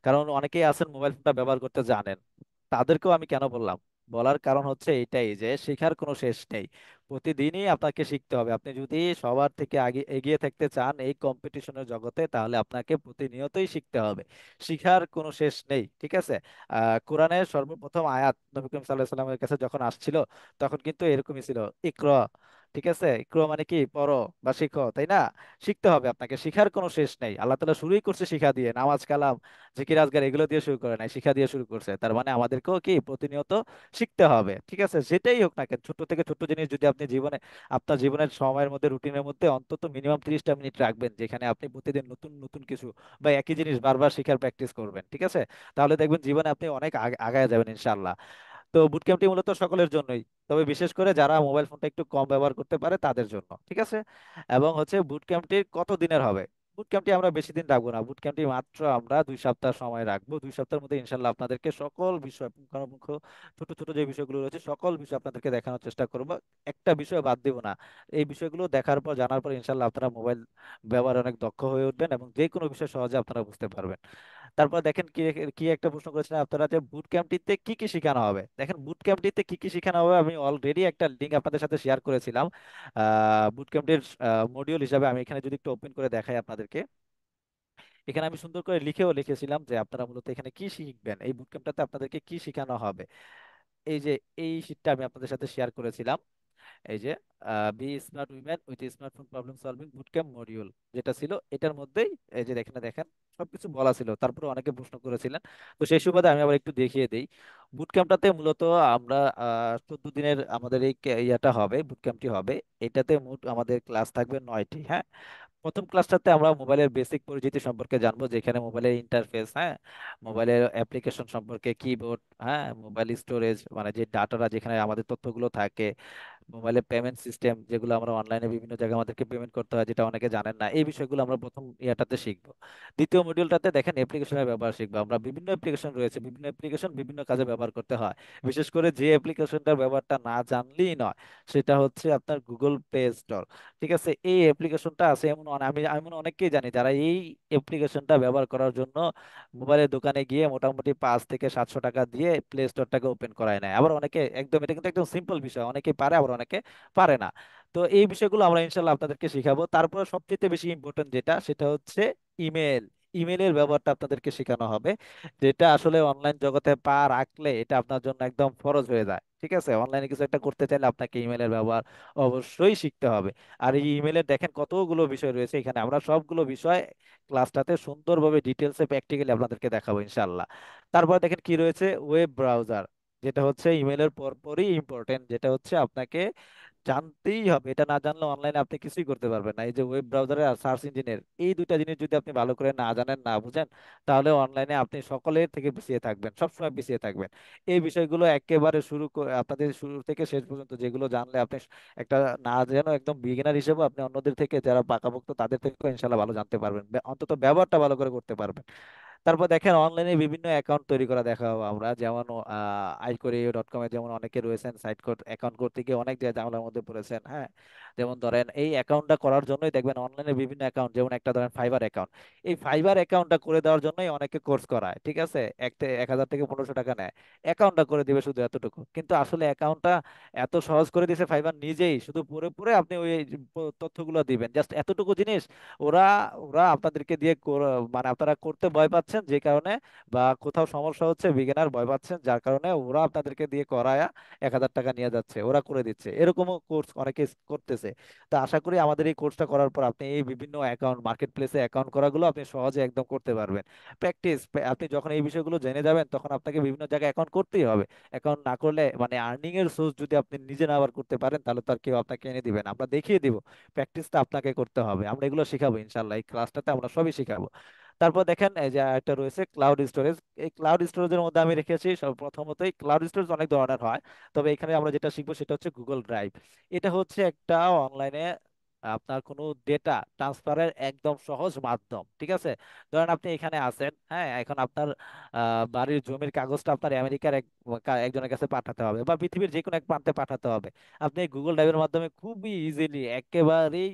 Speaker 1: কারণ অনেকেই আছেন মোবাইল ফোনটা ব্যবহার করতে জানেন, তাদেরকেও আমি কেন বললাম, বলার কারণ হচ্ছে এটাই যে শেখার কোনো শেষ নেই। প্রতিদিনই আপনাকে শিখতে হবে। আপনি যদি সবার থেকে আগে এগিয়ে থাকতে চান এই কম্পিটিশনের জগতে, তাহলে আপনাকে প্রতিনিয়তই শিখতে হবে। শিখার কোনো শেষ নেই। ঠিক আছে। কোরআনের সর্বপ্রথম আয়াত নবী করিম সাল্লাল্লাহু আলাইহি সাল্লামের কাছে যখন আসছিল, তখন কিন্তু এরকমই ছিল, ইকরা। ঠিক আছে, ইকরা মানে কি, পড়ো বা শিখো, তাই না? শিখতে হবে আপনাকে, শিখার কোনো শেষ নেই। আল্লাহ তাআলা শুরুই করছে শিখা দিয়ে, নামাজ কালাম জিকির আজকার এগুলো দিয়ে শুরু করে নাই, শিখা দিয়ে শুরু করছে। তার মানে আমাদেরকেও কি প্রতিনিয়ত শিখতে হবে। ঠিক আছে, যেটাই হোক না কেন, ছোট থেকে ছোট জিনিস যদি আপনি আপনার জীবনের সময়ের মধ্যে, রুটিনের মধ্যে অন্তত মিনিমাম 30টা মিনিট রাখবেন, যেখানে আপনি প্রতিদিন নতুন নতুন কিছু বা একই জিনিস বারবার শেখার প্র্যাকটিস করবেন, ঠিক আছে, তাহলে দেখবেন জীবনে আপনি অনেক আগায় যাবেন ইনশাল্লাহ। তো বুট ক্যাম্পটি মূলত সকলের জন্যই, তবে বিশেষ করে যারা মোবাইল ফোনটা একটু কম ব্যবহার করতে পারে তাদের জন্য। ঠিক আছে। এবং হচ্ছে বুট ক্যাম্পটি কত দিনের হবে? বুট ক্যাম্পটি আমরা বেশি দিন রাখবো না, বুট ক্যাম্পটি মাত্র আমরা 2 সপ্তাহ সময় রাখবো। 2 সপ্তাহের মধ্যে ইনশাল্লাহ আপনাদেরকে সকল বিষয়, পুঙ্খানুপুঙ্খ ছোট ছোট যে বিষয়গুলো রয়েছে, সকল বিষয় আপনাদেরকে দেখানোর চেষ্টা করবো। একটা বিষয় বাদ দিব না। এই বিষয়গুলো দেখার পর, জানার পর ইনশাল্লাহ আপনারা মোবাইল ব্যবহারে অনেক দক্ষ হয়ে উঠবেন এবং যে কোনো বিষয় সহজে আপনারা বুঝতে পারবেন। তারপর দেখেন কি কি একটা প্রশ্ন করেছিলেন আপনারা, যে বুট ক্যাম্পটিতে কি কি শেখানো হবে। দেখেন বুট ক্যাম্পটিতে কি কি শেখানো হবে, আমি অলরেডি একটা লিঙ্ক আপনাদের সাথে শেয়ার করেছিলাম বুট ক্যাম্পটির মডিউল হিসাবে। আমি এখানে যদি একটু ওপেন করে দেখাই আপনাদেরকে, এখানে আমি সুন্দর করে লিখেছিলাম যে আপনারা মূলত এখানে কি শিখবেন, এই বুট ক্যাম্পটাতে আপনাদেরকে কি শেখানো হবে। এই যে এই শীটটা আমি আপনাদের সাথে শেয়ার করেছিলাম, এই যে be smart women with smartphone problem solving bootcamp module, যেটা ছিল এটার মধ্যেই, এই যে দেখেন দেখেন সবকিছু বলা ছিল। তারপরে অনেকে প্রশ্ন করেছিলেন, তো সেই সুবাদে আমি আবার একটু দেখিয়ে দিই। বুটক্যাম্পটাতে মূলত আমরা 14 দিনের আমাদের এই ইয়াটা হবে, বুটক্যাম্পটি হবে। এটাতে মোট আমাদের ক্লাস থাকবে 9টি। হ্যাঁ, প্রথম ক্লাসটাতে আমরা মোবাইলের বেসিক পরিচিতি সম্পর্কে জানবো, যেখানে মোবাইলের ইন্টারফেস, হ্যাঁ, মোবাইলের অ্যাপ্লিকেশন সম্পর্কে, কিবোর্ড, হ্যাঁ, মোবাইল স্টোরেজ মানে যে ডাটাটা, যেখানে আমাদের তথ্যগুলো থাকে, মোবাইলে পেমেন্ট সিস্টেম, যেগুলো আমরা অনলাইনে বিভিন্ন জায়গায় আমাদেরকে পেমেন্ট করতে হয়, যেটা অনেকে জানেন না, এই বিষয়গুলো আমরা প্রথম ইয়াটাতে শিখবো। দ্বিতীয় মডিউলটাতে দেখেন অ্যাপ্লিকেশনের ব্যবহার শিখবো আমরা। বিভিন্ন অ্যাপ্লিকেশন রয়েছে, বিভিন্ন অ্যাপ্লিকেশন বিভিন্ন কাজে ব্যবহার করতে হয়। বিশেষ করে যে অ্যাপ্লিকেশনটার ব্যবহারটা না জানলেই নয়, সেটা হচ্ছে আপনার গুগল প্লে স্টোর। ঠিক আছে, এই অ্যাপ্লিকেশনটা আছে এমন আমি এমন অনেককেই জানি যারা এই অ্যাপ্লিকেশনটা ব্যবহার করার জন্য মোবাইলের দোকানে গিয়ে মোটামুটি 500 থেকে 700 টাকা দিয়ে প্লে স্টোরটাকে ওপেন করায় নেয়। আবার অনেকে একদম, এটা কিন্তু একদম সিম্পল বিষয়, অনেকে পারে আবার অনেকে পারে না। তো এই বিষয়গুলো আমরা ইনশাল্লাহ আপনাদেরকে শিখাবো। তারপরে সবচেয়ে বেশি ইম্পর্টেন্ট যেটা, সেটা হচ্ছে ইমেল। ইমেলের ব্যবহারটা আপনাদেরকে শেখানো হবে, যেটা আসলে অনলাইন জগতে পা রাখলে এটা আপনার জন্য একদম ফরজ হয়ে যায়। ঠিক আছে, অনলাইনে কিছু একটা করতে চাইলে আপনাকে ইমেলের ব্যবহার অবশ্যই শিখতে হবে। আর এই ইমেলের দেখেন কতগুলো বিষয় রয়েছে, এখানে আমরা সবগুলো বিষয় ক্লাসটাতে সুন্দরভাবে ডিটেলসে প্র্যাকটিক্যালি আপনাদেরকে দেখাবো ইনশাল্লাহ। তারপর দেখেন কি রয়েছে, ওয়েব ব্রাউজার, যেটা হচ্ছে ইমেলের পরপরই ইম্পর্টেন্ট, যেটা হচ্ছে আপনাকে জানতেই হবে। এটা না জানলে অনলাইনে আপনি কিছুই করতে পারবেন না। এই যে ওয়েব ব্রাউজারের আর সার্চ ইঞ্জিনের এই দুইটা জিনিস যদি আপনি ভালো করে না জানেন, না বুঝেন, তাহলে অনলাইনে আপনি সকলের থেকে পিছিয়ে থাকবেন, সবসময় পিছিয়ে থাকবেন। এই বিষয়গুলো একেবারে শুরু করে আপনাদের শুরু থেকে শেষ পর্যন্ত যেগুলো জানলে আপনি একটা, না যেন একদম বিগিনার হিসেবে আপনি অন্যদের থেকে যারা পাকাপোক্ত তাদের থেকে ইনশাল্লাহ ভালো জানতে পারবেন, অন্তত ব্যবহারটা ভালো করে করতে পারবেন। তারপর দেখেন অনলাইনে বিভিন্ন অ্যাকাউন্ট তৈরি করা দেখাবো আমরা, যেমন আইকরি.কম এ যেমন অনেকে রয়েছেন সাইট কোড অ্যাকাউন্ট করতে গিয়ে অনেক জায়গায় ঝামেলার মধ্যে পড়েছেন। হ্যাঁ, যেমন ধরেন এই অ্যাকাউন্টটা করার জন্যই দেখবেন অনলাইনে বিভিন্ন অ্যাকাউন্ট, যেমন একটা ধরেন ফাইবার অ্যাকাউন্ট, এই ফাইবার অ্যাকাউন্টটা করে দেওয়ার জন্যই অনেকে কোর্স করায়। ঠিক আছে, 1,000 থেকে 1,500 টাকা নেয়, অ্যাকাউন্টটা করে দিবে শুধু এতটুকু। কিন্তু আসলে অ্যাকাউন্টটা এত সহজ করে দিয়েছে ফাইবার নিজেই, শুধু পড়ে পড়ে আপনি ওই তথ্যগুলো দিবেন, জাস্ট এতটুকু জিনিস। ওরা ওরা আপনাদেরকে দিয়ে মানে আপনারা করতে ভয় পাচ্ছেন যে কারণে, বা কোথাও সমস্যা হচ্ছে, বিগিনার ভয় পাচ্ছেন যার কারণে ওরা আপনাদেরকে দিয়ে করায়া 1,000 টাকা নিয়ে যাচ্ছে, ওরা করে দিচ্ছে। এরকমও কোর্স অনেকে করতেছে। তো আশা করি আমাদের এই কোর্সটা করার পর আপনি এই বিভিন্ন অ্যাকাউন্ট, মার্কেট প্লেসে অ্যাকাউন্ট করাগুলো আপনি সহজে একদম করতে পারবেন। প্র্যাকটিস, আপনি যখন এই বিষয়গুলো জেনে যাবেন তখন আপনাকে বিভিন্ন জায়গায় অ্যাকাউন্ট করতেই হবে। অ্যাকাউন্ট না করলে মানে আর্নিং এর সোর্স যদি আপনি নিজে না আবার করতে পারেন, তাহলে তো আর কেউ আপনাকে এনে দিবেন, আমরা দেখিয়ে দিব। প্র্যাকটিসটা আপনাকে করতে হবে, আমরা এগুলো শিখাবো ইনশাল্লাহ, এই ক্লাসটাতে আমরা সবই শিখাবো। তারপর দেখেন এই যে একটা রয়েছে ক্লাউড স্টোরেজ। এই ক্লাউড স্টোরেজের মধ্যে আমি রেখেছি সব প্রথমতই, ক্লাউড স্টোরেজ অনেক ধরনের হয়, তবে এখানে আমরা যেটা শিখবো সেটা হচ্ছে গুগল ড্রাইভ। এটা হচ্ছে একটা অনলাইনে আপনার কোনো ডেটা ট্রান্সফারের একদম সহজ মাধ্যম। ঠিক আছে, ধরেন আপনি এখানে আছেন, হ্যাঁ, এখন আপনার বাড়ির জমির কাগজটা আপনার আমেরিকার একজনের কাছে পাঠাতে হবে, বা পৃথিবীর যে কোনো এক প্রান্তে পাঠাতে হবে। আপনি গুগল ড্রাইভের মাধ্যমে খুবই ইজিলি একেবারেই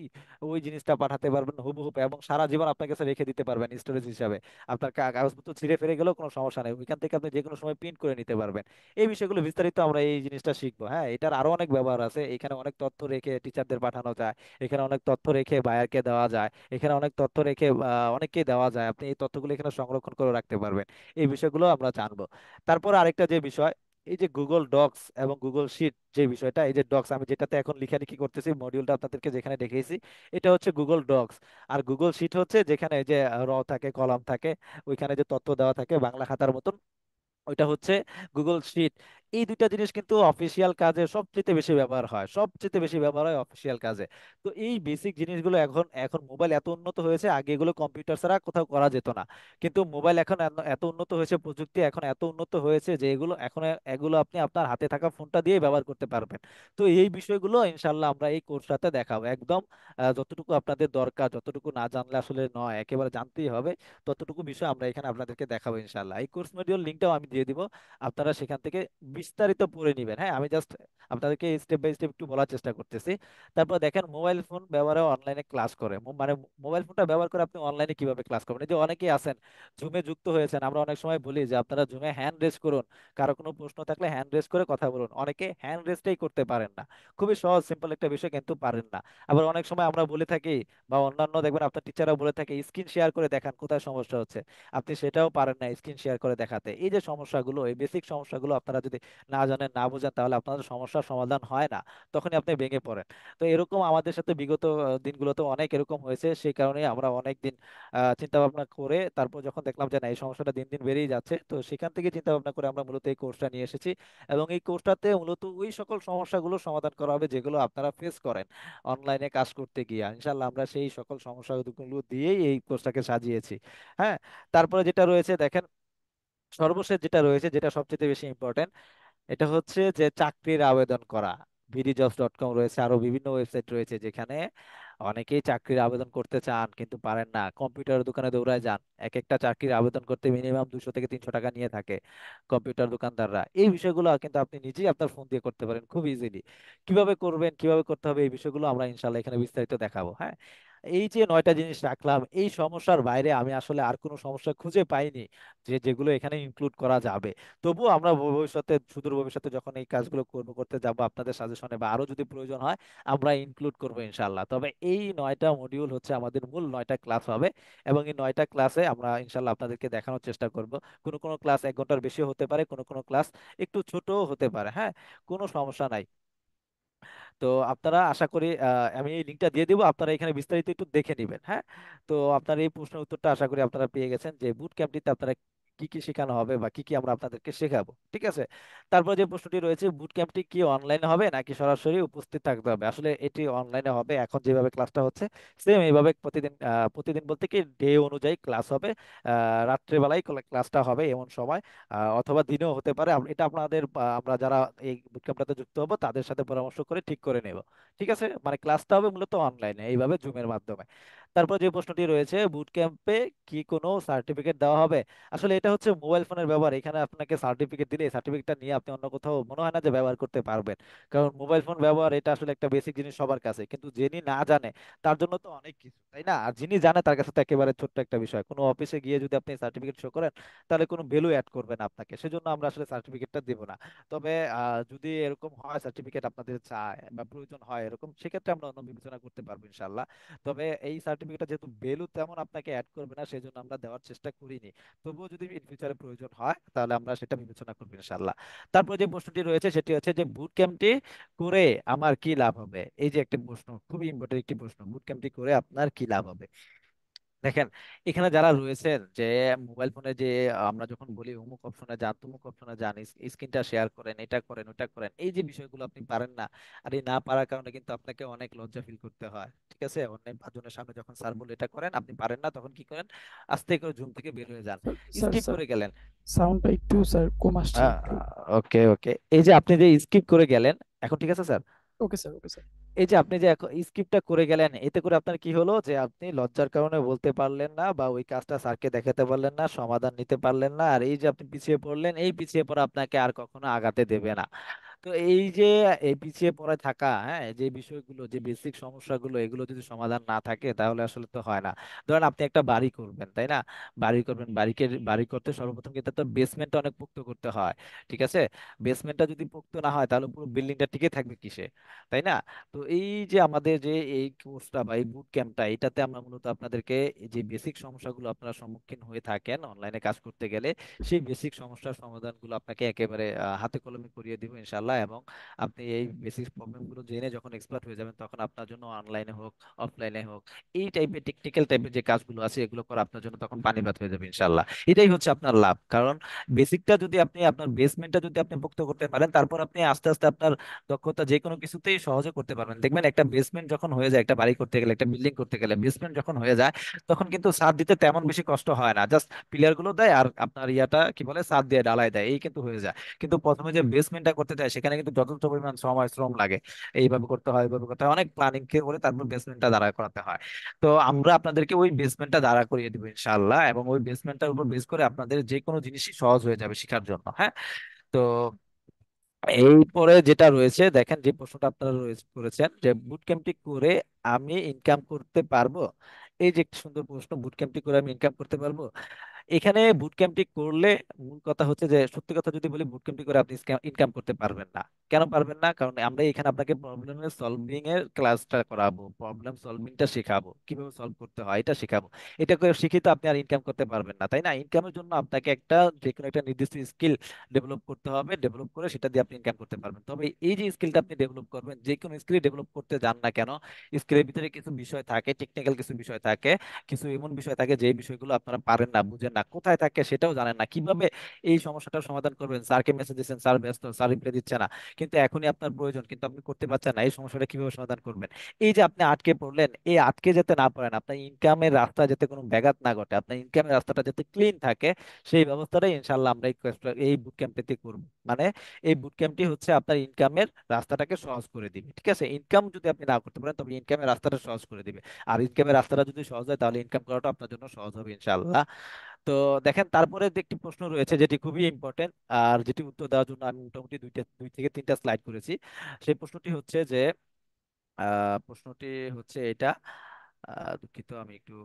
Speaker 1: ওই জিনিসটা পাঠাতে পারবেন হুবহু, এবং সারা জীবন আপনার কাছে রেখে দিতে পারবেন স্টোরেজ হিসাবে। আপনার কাগজপত্র ছিঁড়ে ফিরে গেলেও কোনো সমস্যা নেই, ওইখান থেকে আপনি যে কোনো সময় প্রিন্ট করে নিতে পারবেন। এই বিষয়গুলো বিস্তারিত আমরা এই জিনিসটা শিখবো। হ্যাঁ, এটার আরো অনেক ব্যবহার আছে, এখানে অনেক তথ্য রেখে টিচারদের পাঠানো যায়, এখানে অনেক তথ্য রেখে বায়ারকে দেওয়া যায়, এখানে অনেক তথ্য রেখে অনেককেই দেওয়া যায়, আপনি এই তথ্যগুলো এখানে সংরক্ষণ করে রাখতে পারবেন। এই বিষয়গুলো আমরা জানবো। তারপর আরেকটা যে বিষয়, এই যে গুগল ডক্স এবং গুগল শিট, যে বিষয়টা, এই যে ডক্স আমি যেটাতে এখন লেখালেখি করতেছি, মডিউলটা আপনাদেরকে যেখানে দেখিয়েছি, এটা হচ্ছে গুগল ডক্স। আর গুগল শিট হচ্ছে যেখানে এই যে থাকে, কলাম থাকে, ওইখানে যে তথ্য দেওয়া থাকে বাংলা খাতার মতন, ওইটা হচ্ছে গুগল শিট। এই দুইটা জিনিস কিন্তু অফিসিয়াল কাজে সবচেয়ে বেশি ব্যবহার হয়, সবচেয়ে বেশি ব্যবহার হয় অফিসিয়াল কাজে। তো এই বেসিক জিনিসগুলো এখন এখন মোবাইল এত উন্নত হয়েছে, আগে এগুলো কম্পিউটার ছাড়া কোথাও করা যেত না। কিন্তু মোবাইল এখন এত উন্নত হয়েছে, প্রযুক্তি এখন এত উন্নত হয়েছে যে এগুলো এখন এগুলো আপনি আপনার হাতে থাকা ফোনটা দিয়ে ব্যবহার করতে পারবেন। তো এই বিষয়গুলো ইনশাল্লাহ আমরা এই কোর্সটাতে দেখাবো একদম। যতটুকু আপনাদের দরকার, যতটুকু না জানলে আসলে নয়, একেবারে জানতেই হবে, ততটুকু বিষয় আমরা এখানে আপনাদেরকে দেখাবো ইনশাল্লাহ। এই কোর্স মডিউল লিঙ্কটাও আমি দিয়ে দিব, আপনারা সেখান থেকে বিস্তারিত পড়ে নেবেন। হ্যাঁ, আমি জাস্ট আপনাদেরকে স্টেপ বাই স্টেপ একটু বলার চেষ্টা করতেছি। তারপর দেখেন মোবাইল ফোন ব্যবহারে অনলাইনে ক্লাস করে, মানে মোবাইল ফোনটা ব্যবহার করে আপনি অনলাইনে কিভাবে ক্লাস করবেন। এই যে অনেকেই আছেন জুমে যুক্ত হয়েছেন, আমরা অনেক সময় বলি যে আপনারা জুমে হ্যান্ড রেজ করুন, কারো কোনো প্রশ্ন থাকলে হ্যান্ড রেজ করে কথা বলুন। অনেকে হ্যান্ড রেজটাই করতে পারেন না, খুবই সহজ সিম্পল একটা বিষয় কিন্তু পারেন না। আবার অনেক সময় আমরা বলে থাকি, বা অন্যান্য দেখবেন আপনার টিচাররা বলে থাকে স্ক্রিন শেয়ার করে দেখান কোথায় সমস্যা হচ্ছে, আপনি সেটাও পারেন না স্ক্রিন শেয়ার করে দেখাতে। এই যে সমস্যাগুলো, এই বেসিক সমস্যাগুলো আপনারা যদি না জানেন, না বোঝেন, তাহলে আপনাদের সমস্যার সমাধান হয় না, তখনই আপনি ভেঙে পড়েন। তো এরকম আমাদের সাথে বিগত দিনগুলোতে অনেক এরকম হয়েছে, সেই কারণে আমরা অনেক দিন চিন্তা ভাবনা করে তারপর যখন দেখলাম যে না, এই সমস্যাটা দিন দিন বেড়েই যাচ্ছে, তো সেখান থেকে চিন্তা ভাবনা করে আমরা মূলত এই কোর্সটা নিয়ে এসেছি। এবং এই কোর্সটাতে মূলত ওই সকল সমস্যাগুলো সমাধান করা হবে যেগুলো আপনারা ফেস করেন অনলাইনে কাজ করতে গিয়ে। ইনশাল্লাহ আমরা সেই সকল সমস্যাগুলো দিয়েই এই কোর্সটাকে সাজিয়েছি। হ্যাঁ, তারপরে যেটা রয়েছে দেখেন, সর্বশেষ যেটা রয়েছে, যেটা সবচেয়ে বেশি ইম্পর্টেন্ট, এটা হচ্ছে যে চাকরির আবেদন করা। BDjobs.com রয়েছে, আরো বিভিন্ন ওয়েবসাইট রয়েছে যেখানে অনেকেই চাকরির আবেদন করতে চান কিন্তু পারেন না, কম্পিউটার দোকানে দৌড়ায় যান। এক একটা চাকরির আবেদন করতে মিনিমাম 200 থেকে 300 টাকা নিয়ে থাকে কম্পিউটার দোকানদাররা। এই বিষয়গুলো কিন্তু আপনি নিজেই আপনার ফোন দিয়ে করতে পারেন খুব ইজিলি। কিভাবে করবেন, কিভাবে করতে হবে, এই বিষয়গুলো আমরা ইনশাল্লাহ এখানে বিস্তারিত দেখাবো। হ্যাঁ, এই যে 9টা জিনিস রাখলাম, এই সমস্যার বাইরে আমি আসলে আর কোনো সমস্যা খুঁজে পাইনি যেগুলো এখানে ইনক্লুড করা যাবে। তবুও আমরা ভবিষ্যতে, সুদূর ভবিষ্যতে যখন এই কাজগুলো করতে যাব আপনাদের সাজেশনে বা আরো যদি প্রয়োজন হয় আমরা ইনক্লুড করবো ইনশাল্লাহ। তবে এই 9টা মডিউল হচ্ছে আমাদের মূল 9টা ক্লাস হবে, এবং এই 9টা ক্লাসে আমরা ইনশাল্লাহ আপনাদেরকে দেখানোর চেষ্টা করব। কোনো কোনো ক্লাস 1 ঘন্টার বেশি হতে পারে, কোনো কোনো ক্লাস একটু ছোটও হতে পারে। হ্যাঁ, কোনো সমস্যা নাই। তো আপনারা আশা করি, আমি এই লিঙ্কটা দিয়ে দিব, আপনারা এখানে বিস্তারিত একটু দেখে নেবেন। হ্যাঁ, তো আপনার এই প্রশ্নের উত্তরটা আশা করি আপনারা পেয়ে গেছেন যে বুট ক্যাম্পটিতে আপনারা কি কি শেখানো হবে বা কি কি আমরা আপনাদেরকে শেখাবো। ঠিক আছে, তারপর যে প্রশ্নটি রয়েছে, বুট ক্যাম্পটি কি অনলাইনে হবে নাকি সরাসরি উপস্থিত থাকতে হবে? আসলে এটি অনলাইনে হবে। এখন যেভাবে ক্লাসটা হচ্ছে সেম এইভাবে প্রতিদিন, প্রতিদিন বলতে কি ডে অনুযায়ী ক্লাস হবে। রাত্রেবেলায় ক্লাসটা হবে এমন সময়, অথবা দিনেও হতে পারে। এটা আপনাদের, আমরা যারা এই বুটক্যাম্পটাতে যুক্ত হবো তাদের সাথে পরামর্শ করে ঠিক করে নেব। ঠিক আছে, মানে ক্লাসটা হবে মূলত অনলাইনে এইভাবে জুমের মাধ্যমে। তারপর যে প্রশ্নটি রয়েছে, বুট ক্যাম্পে কি কোনো সার্টিফিকেট দেওয়া হবে? আসলে এটা হচ্ছে মোবাইল ফোনের ব্যবহার, এখানে আপনাকে সার্টিফিকেট দিলে সার্টিফিকেটটা নিয়ে আপনি অন্য কোথাও মনে হয় না যে ব্যবহার করতে পারবেন। কারণ মোবাইল ফোন ব্যবহার এটা আসলে একটা বেসিক জিনিস সবার কাছে, কিন্তু যিনি না জানে তার জন্য তো অনেক কিছু, তাই না? আর যিনি জানে তার কাছে তো একেবারে ছোট্ট একটা বিষয়। কোনো অফিসে গিয়ে যদি আপনি সার্টিফিকেট শো করেন তাহলে কোনো ভ্যালু অ্যাড করবে না আপনাকে, সেজন্য আমরা আসলে সার্টিফিকেটটা দেব না। তবে যদি এরকম হয় সার্টিফিকেট আপনাদের চায় বা প্রয়োজন হয় এরকম, সেক্ষেত্রে আমরা অন্য বিবেচনা করতে পারবো ইনশাল্লাহ। তবে এই সার্টিফিকেটটা যেহেতু ভ্যালু তেমন আপনাকে অ্যাড করবে না, সেজন্য আমরা দেওয়ার চেষ্টা করিনি। তবুও যদি ইন ফিউচারে প্রয়োজন হয় তাহলে আমরা সেটা বিবেচনা করবো ইনশাল্লাহ। তারপর যে প্রশ্নটি রয়েছে সেটি হচ্ছে যে বুট ক্যাম্পটি করে আমার কি লাভ হবে? এই যে একটা প্রশ্ন, খুবই ইম্পর্টেন্ট একটি প্রশ্ন, বুট ক্যাম্পটি করে আপনার কি লাভ হবে? দেখেন, এখানে যারা রয়েছেন যে মোবাইল ফোনে যে আমরা যখন বলি অমুক অপশনে যান তমুক অপশনে যান, স্ক্রিনটা শেয়ার করেন, এটা করেন ওটা করেন, এই যে বিষয়গুলো আপনি পারেন না। আর এই না পারার কারণে কিন্তু আপনাকে অনেক লজ্জা ফিল করতে হয়। ঠিক আছে, অনেক পাঁচজনের সামনে যখন স্যার বলে এটা করেন আপনি পারেন না, তখন কি করেন? আস্তে করে জুম থেকে বের হয়ে যান,
Speaker 2: স্যার স্যার
Speaker 1: স্কিপ
Speaker 2: স্যার
Speaker 1: করে গেলেন।
Speaker 2: সাউন্ডটা একটু স্যার কম আসছে একটু।
Speaker 1: ওকে ওকে, এই যে আপনি যে স্কিপ করে গেলেন, এখন ঠিক আছে sir?
Speaker 2: Okay sir, okay sir.
Speaker 1: এই যে আপনি যে স্কিপটা করে গেলেন, এতে করে আপনার কি হলো যে আপনি লজ্জার কারণে বলতে পারলেন না বা ওই কাজটা স্যারকে দেখাতে পারলেন না, সমাধান নিতে পারলেন না, আর এই যে আপনি পিছিয়ে পড়লেন, এই পিছিয়ে পড়া আপনাকে আর কখনো আগাতে দেবে না। তো এই যে এই পিছিয়ে পড়ে থাকা, হ্যাঁ, যে বিষয়গুলো, যে বেসিক সমস্যাগুলো, এগুলো যদি সমাধান না থাকে তাহলে আসলে তো হয় না। ধরেন আপনি একটা বাড়ি করবেন, তাই না? বাড়ি করবেন, বাড়ি করতে সর্বপ্রথম কিন্তু তো বেসমেন্টটা অনেক পোক্ত করতে হয়। ঠিক আছে, বেসমেন্টটা যদি পোক্ত না হয় তাহলে পুরো বিল্ডিংটা টিকে থাকবে কিসে, তাই না? তো এই যে আমাদের যে এই কোর্সটা বা এই বুট ক্যাম্পটা, এটাতে আমরা মূলত আপনাদেরকে এই যে বেসিক সমস্যাগুলো আপনারা সম্মুখীন হয়ে থাকেন অনলাইনে কাজ করতে গেলে, সেই বেসিক সমস্যার সমাধানগুলো আপনাকে একেবারে হাতে কলমে করিয়ে দিব ইনশাল্লাহ। এবং আপনি এই বেসিক প্রবলেমগুলো জেনে যখন এক্সপার্ট হয়ে যাবেন তখন আপনার জন্য অনলাইনে হোক অফলাইনে হোক এই টাইপের টেকনিক্যাল টাইপের যে কাজগুলো আছে এগুলো করা আপনার জন্য তখন পানি ভাত হয়ে যাবে ইনশাল্লাহ। এটাই হচ্ছে আপনার লাভ। কারণ বেসিকটা যদি আপনি, আপনার বেসমেন্টটা যদি আপনি পোক্ত করতে পারেন, তারপর আপনি আস্তে আস্তে আপনার দক্ষতা যে কোনো কিছুতেই সহজে করতে পারবেন। দেখবেন একটা বেসমেন্ট যখন হয়ে যায়, একটা বাড়ি করতে গেলে, একটা বিল্ডিং করতে গেলে বেসমেন্ট যখন হয়ে যায় তখন কিন্তু ছাদ দিতে তেমন বেশি কষ্ট হয় না, জাস্ট পিলার গুলো দেয় আর আপনার ইয়াটা কি বলে ছাদ দিয়ে ঢালাই দেয়, এই কিন্তু হয়ে যায়। কিন্তু প্রথমে যে বেসমেন্টটা করতে যায় সেখানে কিন্তু যথেষ্ট পরিমাণ সময় শ্রম লাগে। এইভাবে করতে হয়, এইভাবে করতে হয়, অনেক প্ল্যানিং করে তারপর বেসমেন্টটা দাঁড়া করাতে হয়। তো আমরা আপনাদেরকে ওই বেসমেন্টটা দাঁড়া করিয়ে দিব ইনশাআল্লাহ, এবং ওই বেসমেন্টটার উপর বেস করে আপনাদের যে কোনো জিনিসই সহজ হয়ে যাবে শেখার জন্য। হ্যাঁ, তো এরপরে যেটা রয়েছে, দেখেন যে প্রশ্নটা আপনারা করেছেন যে বুট ক্যাম্পটি করে আমি ইনকাম করতে পারবো। এই যে একটা সুন্দর প্রশ্ন, বুট ক্যাম্পটি করে আমি ইনকাম করতে পারবো। এখানে বুট ক্যাম্পটি করলে মূল কথা হচ্ছে যে সত্যি কথা যদি বলি, বুট ক্যাম্পটি করে আপনি ইনকাম করতে পারবেন না। কেন পারবেন না? কারণ আমরা এখানে আপনাকে প্রবলেমের সলভিং এর ক্লাসটা করাবো, প্রবলেম সলভিংটা শেখাবো, কিভাবে সলভ করতে হয় এটা শেখাবো। এটা করে শিখে তো আপনি আর ইনকাম করতে পারবেন না, তাই না? ইনকামের জন্য আপনাকে একটা যে কোনো একটা নির্দিষ্ট স্কিল ডেভেলপ করতে হবে, ডেভেলপ করে সেটা দিয়ে আপনি ইনকাম করতে পারবেন। তবে এই যে স্কিলটা আপনি ডেভেলপ করবেন, যে কোনো স্কিল ডেভেলপ করতে যান না কেন, স্কিলের ভিতরে কিছু বিষয় থাকে, টেকনিক্যাল কিছু বিষয় থাকে, কিছু এমন বিষয় থাকে যে বিষয়গুলো আপনারা পারেন না, বুঝেন না, কোথায় থাকে সেটাও জানেন না, কিভাবে এই সমস্যাটার সমাধান করবেন। স্যারকে মেসেজ দিচ্ছেন, স্যার ব্যস্ত, স্যার রিপ্লাই দিচ্ছে না, কিন্তু এখনই আপনার প্রয়োজন, কিন্তু আপনি করতে পারছেন না, এই সমস্যাটা কিভাবে সমাধান করবেন? এই যে আপনি আটকে পড়লেন, এই আটকে যেতে না পারেন, আপনার ইনকামের রাস্তা যাতে কোনো ব্যাঘাত না ঘটে, আপনার ইনকামের রাস্তাটা যাতে ক্লিন থাকে, সেই ব্যবস্থাটাই ইনশাল্লাহ আমরা এই বুট ক্যাম্পটিতে করব। মানে এই বুট ক্যাম্পটি হচ্ছে আপনার ইনকামের রাস্তাটাকে সহজ করে দিবে। ঠিক আছে, ইনকাম যদি আপনি না করতে পারেন তবে ইনকামের রাস্তাটা সহজ করে দিবে। আর ইনকামের রাস্তাটা যদি সহজ হয় তাহলে ইনকাম করাটা আপনার জন্য সহজ হবে ইনশাল্লাহ। তো দেখেন, তারপরে যে একটি প্রশ্ন রয়েছে যেটি খুবই ইম্পর্টেন্ট, আর যেটি উত্তর দেওয়ার জন্য আমি মোটামুটি 2 থেকে 3টা স্লাইড করেছি। সেই প্রশ্নটি হচ্ছে যে প্রশ্নটি হচ্ছে এটা, দুঃখিত আমি একটু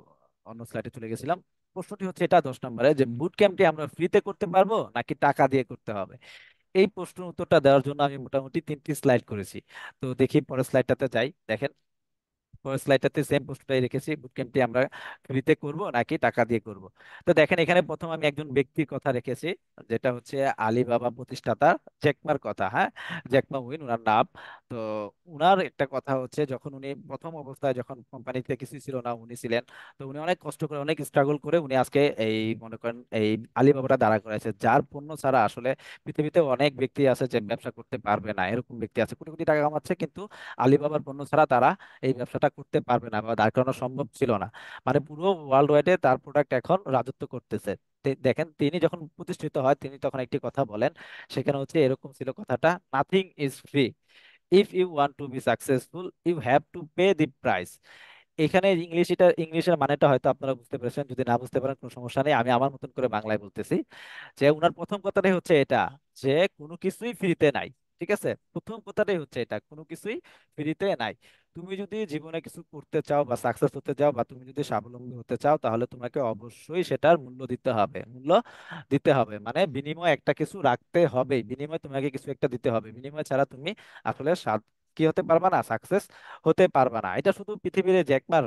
Speaker 1: অন্য স্লাইডে চলে গেছিলাম। প্রশ্নটি হচ্ছে এটা 10 নম্বরে, যে বুট ক্যাম্পটি আমরা ফ্রিতে করতে পারবো নাকি টাকা দিয়ে করতে হবে। এই প্রশ্নের উত্তরটা দেওয়ার জন্য আমি মোটামুটি 3টি স্লাইড করেছি। তো দেখি পরের স্লাইডটাতে যাই। দেখেন, পরের স্লাইডটাতে সেম প্রশ্নটাই রেখেছি, বুট ক্যাম্পটি আমরা ফ্রিতে করব নাকি টাকা দিয়ে করব। তো দেখেন, এখানে প্রথম আমি একজন ব্যক্তির কথা রেখেছি, যেটা হচ্ছে আলিবাবা প্রতিষ্ঠাতা জ্যাকমার কথা। হ্যাঁ, জ্যাকমা উইন ওনার নাম। তো উনার একটা কথা হচ্ছে, যখন উনি প্রথম অবস্থায়, যখন কোম্পানিতে কিছু ছিল না, উনি ছিলেন, তো উনি অনেক কষ্ট করে, অনেক স্ট্রাগল করে উনি আজকে এই মনে করেন এই আলিবাবাটা দাঁড়া করাইছে, যার পণ্য ছাড়া আসলে পৃথিবীতে অনেক ব্যক্তি আছে যে ব্যবসা করতে পারবে না, এরকম ব্যক্তি আছে কোটি কোটি টাকা কামাচ্ছে, কিন্তু আলিবাবার পণ্য ছাড়া তারা এই ব্যবসাটা করতে পারবে না বা দাঁড় করানো সম্ভব ছিল না। মানে পুরো ওয়ার্ল্ড ওয়াইডে তার প্রোডাক্ট এখন রাজত্ব করতেছে। দেখেন, তিনি যখন প্রতিষ্ঠিত হয় তিনি তখন একটি কথা বলেন, সেখানে হচ্ছে এরকম ছিল কথাটা, nothing is free, if you want to be successful you have to pay the price. এখানে ইংলিশের মানেটা হয়তো আপনারা বুঝতে পেরেছেন, যদি না বুঝতে পারেন কোনো সমস্যা নেই, আমি আমার মতন করে বাংলায় বলতেছি। যে উনার প্রথম কথাটাই হচ্ছে এটা, যে কোনো কিছুই ফ্রিতে নাই। ঠিক আছে, প্রথম কথাটাই হচ্ছে এটা, কোনো কিছুই ফ্রিতে নাই। তুমি যদি জীবনে কিছু করতে চাও বা সাকসেস হতে চাও বা তুমি যদি স্বাবলম্বী হতে চাও, তাহলে তোমাকে অবশ্যই সেটার মূল্য দিতে হবে, মূল্য দিতে হবে, মানে বিনিময় একটা কিছু রাখতে হবে, বিনিময় তোমাকে কিছু একটা দিতে হবে, বিনিময় ছাড়া তুমি আসলে কি হতে পারবা না, সাকসেস হতে পারবা না। এটা শুধু পৃথিবীর জ্যাকমার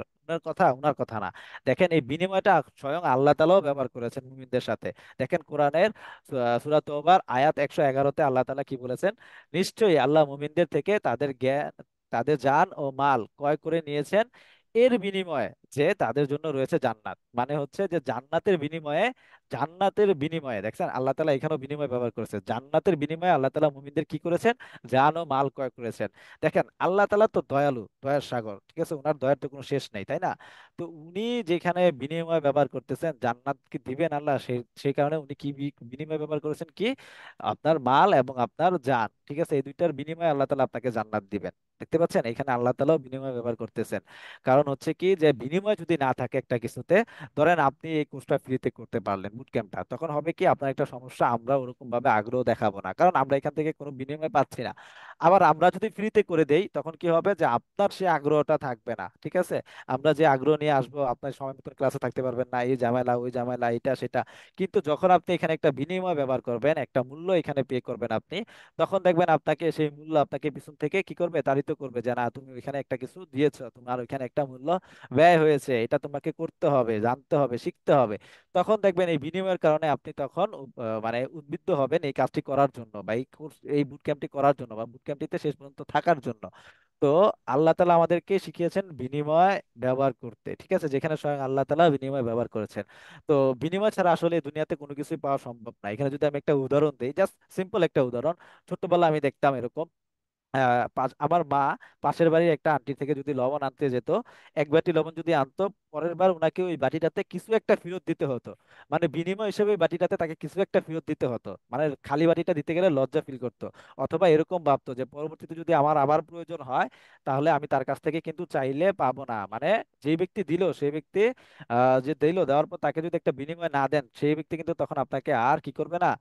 Speaker 1: উনার কথা না। দেখেন, এই বিনিময়টা স্বয়ং আল্লাহ তাআলাও ব্যবহার করেছেন মুমিনদের সাথে। দেখেন, কোরআনের সূরা তওবার আয়াত 111-তে আল্লাহ তাআলা কি বলেছেন, নিশ্চয়ই আল্লাহ মুমিনদের থেকে তাদের জ্ঞান, তাদের জান ও মাল ক্রয় করে নিয়েছেন, এর বিনিময়ে যে তাদের জন্য রয়েছে জান্নাত। মানে হচ্ছে যে জান্নাতের বিনিময়ে দেখছেন, আল্লাহ তাআলা এখানেও বিনিময় ব্যবহার করেছে, জান্নাতের বিনিময়ে আল্লাহ তাআলা মুমিনদের কি করেছেন, জান ও মাল ক্রয় করেছেন। দেখেন, আল্লাহ তাআলা তো দয়ালু, দয়ার সাগর, ঠিক আছে, ওনার দয়ার তো কোনো শেষ নেই, তাই না? তো উনি যেখানে বিনিময় ব্যবহার করতেছেন, জান্নাত কি দিবেন আল্লাহ, সেই সেই কারণে উনি কি বিনিময় ব্যবহার করেছেন, কি আপনার মাল এবং আপনার জান, ঠিক আছে, এই দুইটার বিনিময়ে আল্লাহ তাআলা আপনাকে জান্নাত দিবেন। দেখতে পাচ্ছেন, এখানে আল্লাহ তাআলাও বিনিময় ব্যবহার করতেছেন। কারণ হচ্ছে কি, যে বিনিময় যদি না থাকে একটা কিছুতে, ধরেন আপনি এই কোর্সটা ফ্রিতে করতে পারলেন বুট ক্যাম্পটা, তখন হবে কি আপনার একটা সমস্যা, আমরা ওরকম ভাবে আগ্রহ দেখাবো না, কারণ আমরা এখান থেকে কোনো বিনিময় পাচ্ছি না। আবার আমরা যদি ফ্রিতে করে দেই, তখন কি হবে, যে আপনার সে আগ্রহটা থাকবে না। ঠিক আছে, আমরা যে আগ্রহ নিয়ে আসবো, আপনার সময় মতন ক্লাসে থাকতে পারবেন না, এই ঝামেলা ওই ঝামেলা এটা সেটা। কিন্তু যখন আপনি এখানে একটা বিনিময় ব্যবহার করবেন, একটা মূল্য এখানে পে করবেন আপনি, তখন দেখবেন আপনাকে সেই মূল্য আপনাকে পিছন থেকে কি করবে, তাড়িত করবে, যে না, তুমি ওইখানে একটা কিছু দিয়েছো, তোমার ওইখানে একটা মূল্য ব্যয় হয়েছে, এটা তোমাকে করতে হবে, জানতে হবে, শিখতে হবে। তখন দেখবেন এই বিনিময়ের কারণে আপনি তখন মানে উদ্বুদ্ধ হবেন এই কাজটি করার জন্য, বা এই কোর্স, এই বুট ক্যাম্পটি করার জন্য, বা বুট ক্যাম্পটিতে শেষ পর্যন্ত থাকার জন্য। তো আল্লাহ তালা আমাদেরকে শিখিয়েছেন বিনিময় ব্যবহার করতে। ঠিক আছে, যেখানে স্বয়ং আল্লাহ তালা বিনিময় ব্যবহার করেছেন। তো বিনিময় ছাড়া আসলে এই দুনিয়াতে কোনো কিছুই পাওয়া সম্ভব না। এখানে যদি আমি একটা উদাহরণ দিই, জাস্ট সিম্পল একটা উদাহরণ, ছোট্টবেলা আমি দেখতাম এরকম, আমার মা পাশের বাড়ির একটা আন্টি থেকে যদি লবণ আনতে যেত, এক বাটি লবণ যদি আনতো, পরের বার ওনাকে ওই বাটিটাতে কিছু একটা ফেরত দিতে হতো। মানে বিনিময় হিসেবে ওই বাটিটাতে তাকে কিছু একটা ফেরত দিতে হতো, মানে খালি বাটিটা দিতে গেলে লজ্জা ফিল করতো। অথবা এরকম ভাবতো যে পরবর্তীতে যদি আমার আবার প্রয়োজন হয়, তাহলে আমি তার কাছ থেকে কিন্তু চাইলে পাবো না। মানে যে ব্যক্তি দিল, সেই ব্যক্তি যে দিল, দেওয়ার পর তাকে যদি একটা বিনিময় না দেন, সেই ব্যক্তি কিন্তু তখন আপনাকে আর কি করবে না,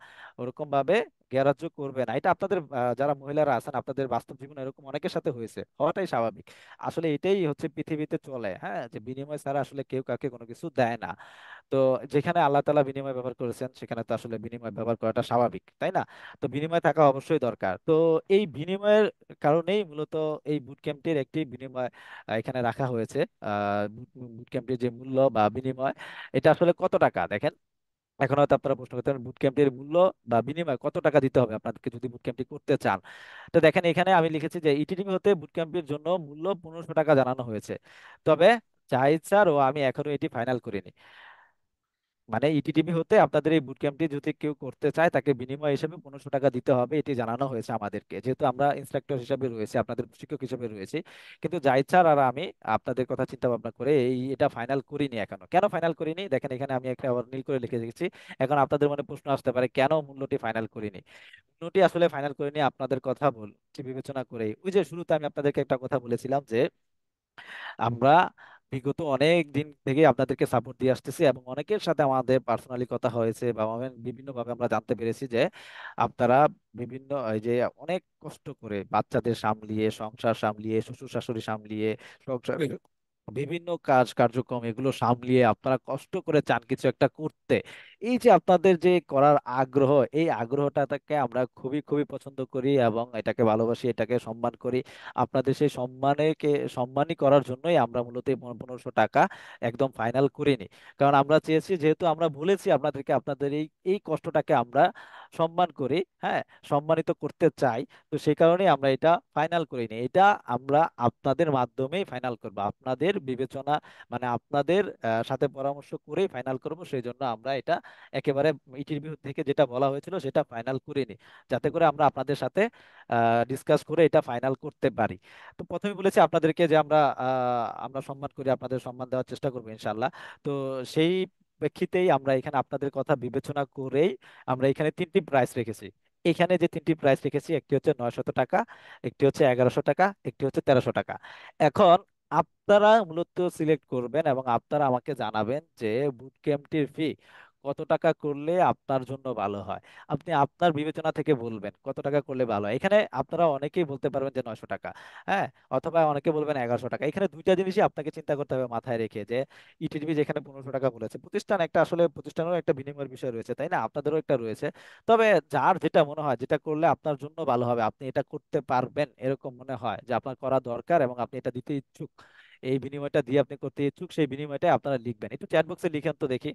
Speaker 1: ওরকম ভাবে গ্রাহ্য করবে না। এটা আপনাদের যারা মহিলারা আছেন, আপনাদের বাস্তব জীবনে এরকম অনেকের সাথে হয়েছে, হওয়াটাই স্বাভাবিক। আসলে এটাই হচ্ছে পৃথিবীতে চলে, হ্যাঁ, যে বিনিময় ছাড়া আসলে কেউ কাউকে কোনো কিছু দেয় না। তো যেখানে আল্লাহ তাআলা বিনিময় ব্যবহার করেছেন, সেখানে তো আসলে বিনিময় ব্যবহার করাটা স্বাভাবিক, তাই না? তো বিনিময় থাকা অবশ্যই দরকার। তো এই বিনিময়ের কারণেই মূলত এই বুট ক্যাম্পটির একটি বিনিময় এখানে রাখা হয়েছে। বুট ক্যাম্পটির যে মূল্য বা বিনিময়, এটা আসলে কত টাকা, দেখেন, এখন হয়তো আপনারা প্রশ্ন করতে পারেন বুট ক্যাম্পের মূল্য বা বিনিময় কত টাকা দিতে হবে আপনাদেরকে যদি বুট ক্যাম্পটি করতে চান। তো দেখেন, এখানে আমি লিখেছি যে ইটিডিপি হতে বুট ক্যাম্পের জন্য মূল্য 1500 টাকা জানানো হয়েছে। তবে জাহিদ স্যার ও আমি এখনো এটি ফাইনাল করিনি। মানে ইটিটিভি হতে আপনাদের এই বুট ক্যাম্পটি যদি কেউ করতে চায় তাকে বিনিময় হিসেবে 1500 টাকা দিতে হবে, এটি জানানো হয়েছে আমাদেরকে, যেহেতু আমরা ইনস্ট্রাক্টর হিসেবে রয়েছে, আপনাদের শিক্ষক হিসেবে রয়েছে। কিন্তু যাই স্যার আর আমি আপনাদের কথা চিন্তা ভাবনা করে এটা ফাইনাল করিনি এখনো। কেন ফাইনাল করিনি দেখেন, এখানে আমি একটা আবার নীল করে লিখে রেখেছি। এখন আপনাদের মনে প্রশ্ন আসতে পারে কেন মূল্যটি ফাইনাল করিনি। মূল্যটি আসলে ফাইনাল করিনি আপনাদের কথা বিবেচনা করে। ওই যে শুরুতে আমি আপনাদেরকে একটা কথা বলেছিলাম যে আমরা বিগত অনেক দিন থেকে আপনাদেরকে সাপোর্ট দিয়ে আসতেছি, এবং অনেকের সাথে আমাদের পার্সোনালি কথা হয়েছে বা বিভিন্ন ভাবে আমরা জানতে পেরেছি যে আপনারা বিভিন্ন এই যে অনেক কষ্ট করে বাচ্চাদের সামলিয়ে, সংসার সামলিয়ে, শ্বশুর শাশুড়ি সামলিয়ে, সংসারের বিভিন্ন কাজ কার্যক্রম এগুলো সামলিয়ে আপনারা কষ্ট করে চান কিছু একটা করতে। এই যে আপনাদের যে করার আগ্রহ, এই আগ্রহটাকে আমরা খুবই খুবই পছন্দ করি এবং এটাকে ভালোবাসি, এটাকে সম্মান করি। আপনাদের সেই সম্মানই করার জন্যই আমরা মূলত এই 1500 টাকা একদম ফাইনাল করিনি। কারণ আমরা চেয়েছি, যেহেতু আমরা বলেছি আপনাদেরকে, আপনাদের এই এই কষ্টটাকে আমরা সম্মান করি, হ্যাঁ, সম্মানিত করতে চাই। তো সেই কারণেই আমরা এটা ফাইনাল করিনি। এটা আমরা আপনাদের মাধ্যমেই ফাইনাল করব, আপনাদের বিবেচনা মানে আপনাদের সাথে পরামর্শ করেই ফাইনাল করব। সেই জন্য আমরা এটা একেবারে ইন্টারভিউ থেকে যেটা বলা হয়েছিল সেটা ফাইনাল করিনি, যাতে করে আমরা আপনাদের সাথে ডিসকাস করে এটা ফাইনাল করতে পারি। তো প্রথমে বলেছি আপনাদেরকে যে আমরা সম্মান করি, আপনাদের সম্মান দেওয়ার চেষ্টা করবো ইনশাল্লাহ। তো সেই প্রেক্ষিতেই আমরা এখানে আপনাদের কথা বিবেচনা করেই আমরা এখানে তিনটি প্রাইস রেখেছি। এখানে যে তিনটি প্রাইস রেখেছি, একটি হচ্ছে 900 টাকা, একটি হচ্ছে 1100 টাকা, একটি হচ্ছে 1300 টাকা। এখন আপনারা মূলত সিলেক্ট করবেন এবং আপনারা আমাকে জানাবেন যে বুট ক্যাম্পটির ফি কত টাকা করলে আপনার জন্য ভালো হয়। আপনি আপনার বিবেচনা থেকে বলবেন কত টাকা করলে ভালো হয়। এখানে আপনারা অনেকেই বলতে পারবেন যে 900 টাকা, হ্যাঁ, অথবা অনেকে বলবেন 1100 টাকা। এখানে দুইটা জিনিসই আপনাকে চিন্তা করতে হবে মাথায় রেখে, যে ইটিভি যেখানে 1500 টাকা বলেছে, প্রতিষ্ঠান একটা, আসলে প্রতিষ্ঠানেরও একটা বিনিময়ের বিষয় রয়েছে, তাই না, আপনাদেরও একটা রয়েছে। তবে যার যেটা মনে হয় যেটা করলে আপনার জন্য ভালো হবে, আপনি এটা করতে পারবেন এরকম মনে হয় যে আপনার করা দরকার এবং আপনি এটা দিতে ইচ্ছুক, এই বিনিময়টা দিয়ে আপনি করতে ইচ্ছুক, সেই বিনিময়টা আপনারা লিখবেন। একটু চ্যাট বক্সে লিখেন তো দেখি,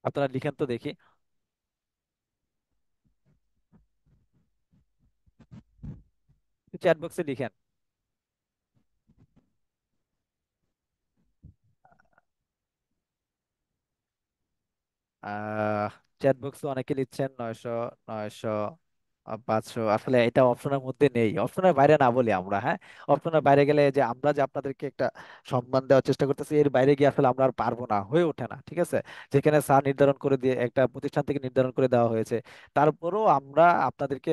Speaker 1: আপনারা লিখেন তো দেখি, চ্যাট বক্সে লিখেন। আহ চ্যাট বক্সে অনেকে লিখছেন 900, 900, 500। আসলে এটা অপশনের মধ্যে নেই, অপশনের বাইরে না বলি আমরা, হ্যাঁ। অপশনের বাইরে গেলে যে আমরা যে আপনাদেরকে একটা সম্মান দেওয়ার চেষ্টা করতেছি, এর বাইরে গিয়ে আসলে আমরা আর পারবো না, হয়ে ওঠে না, ঠিক আছে। যেখানে স্যার নির্ধারণ করে দিয়ে একটা প্রতিষ্ঠান থেকে নির্ধারণ করে দেওয়া হয়েছে, তারপরেও আমরা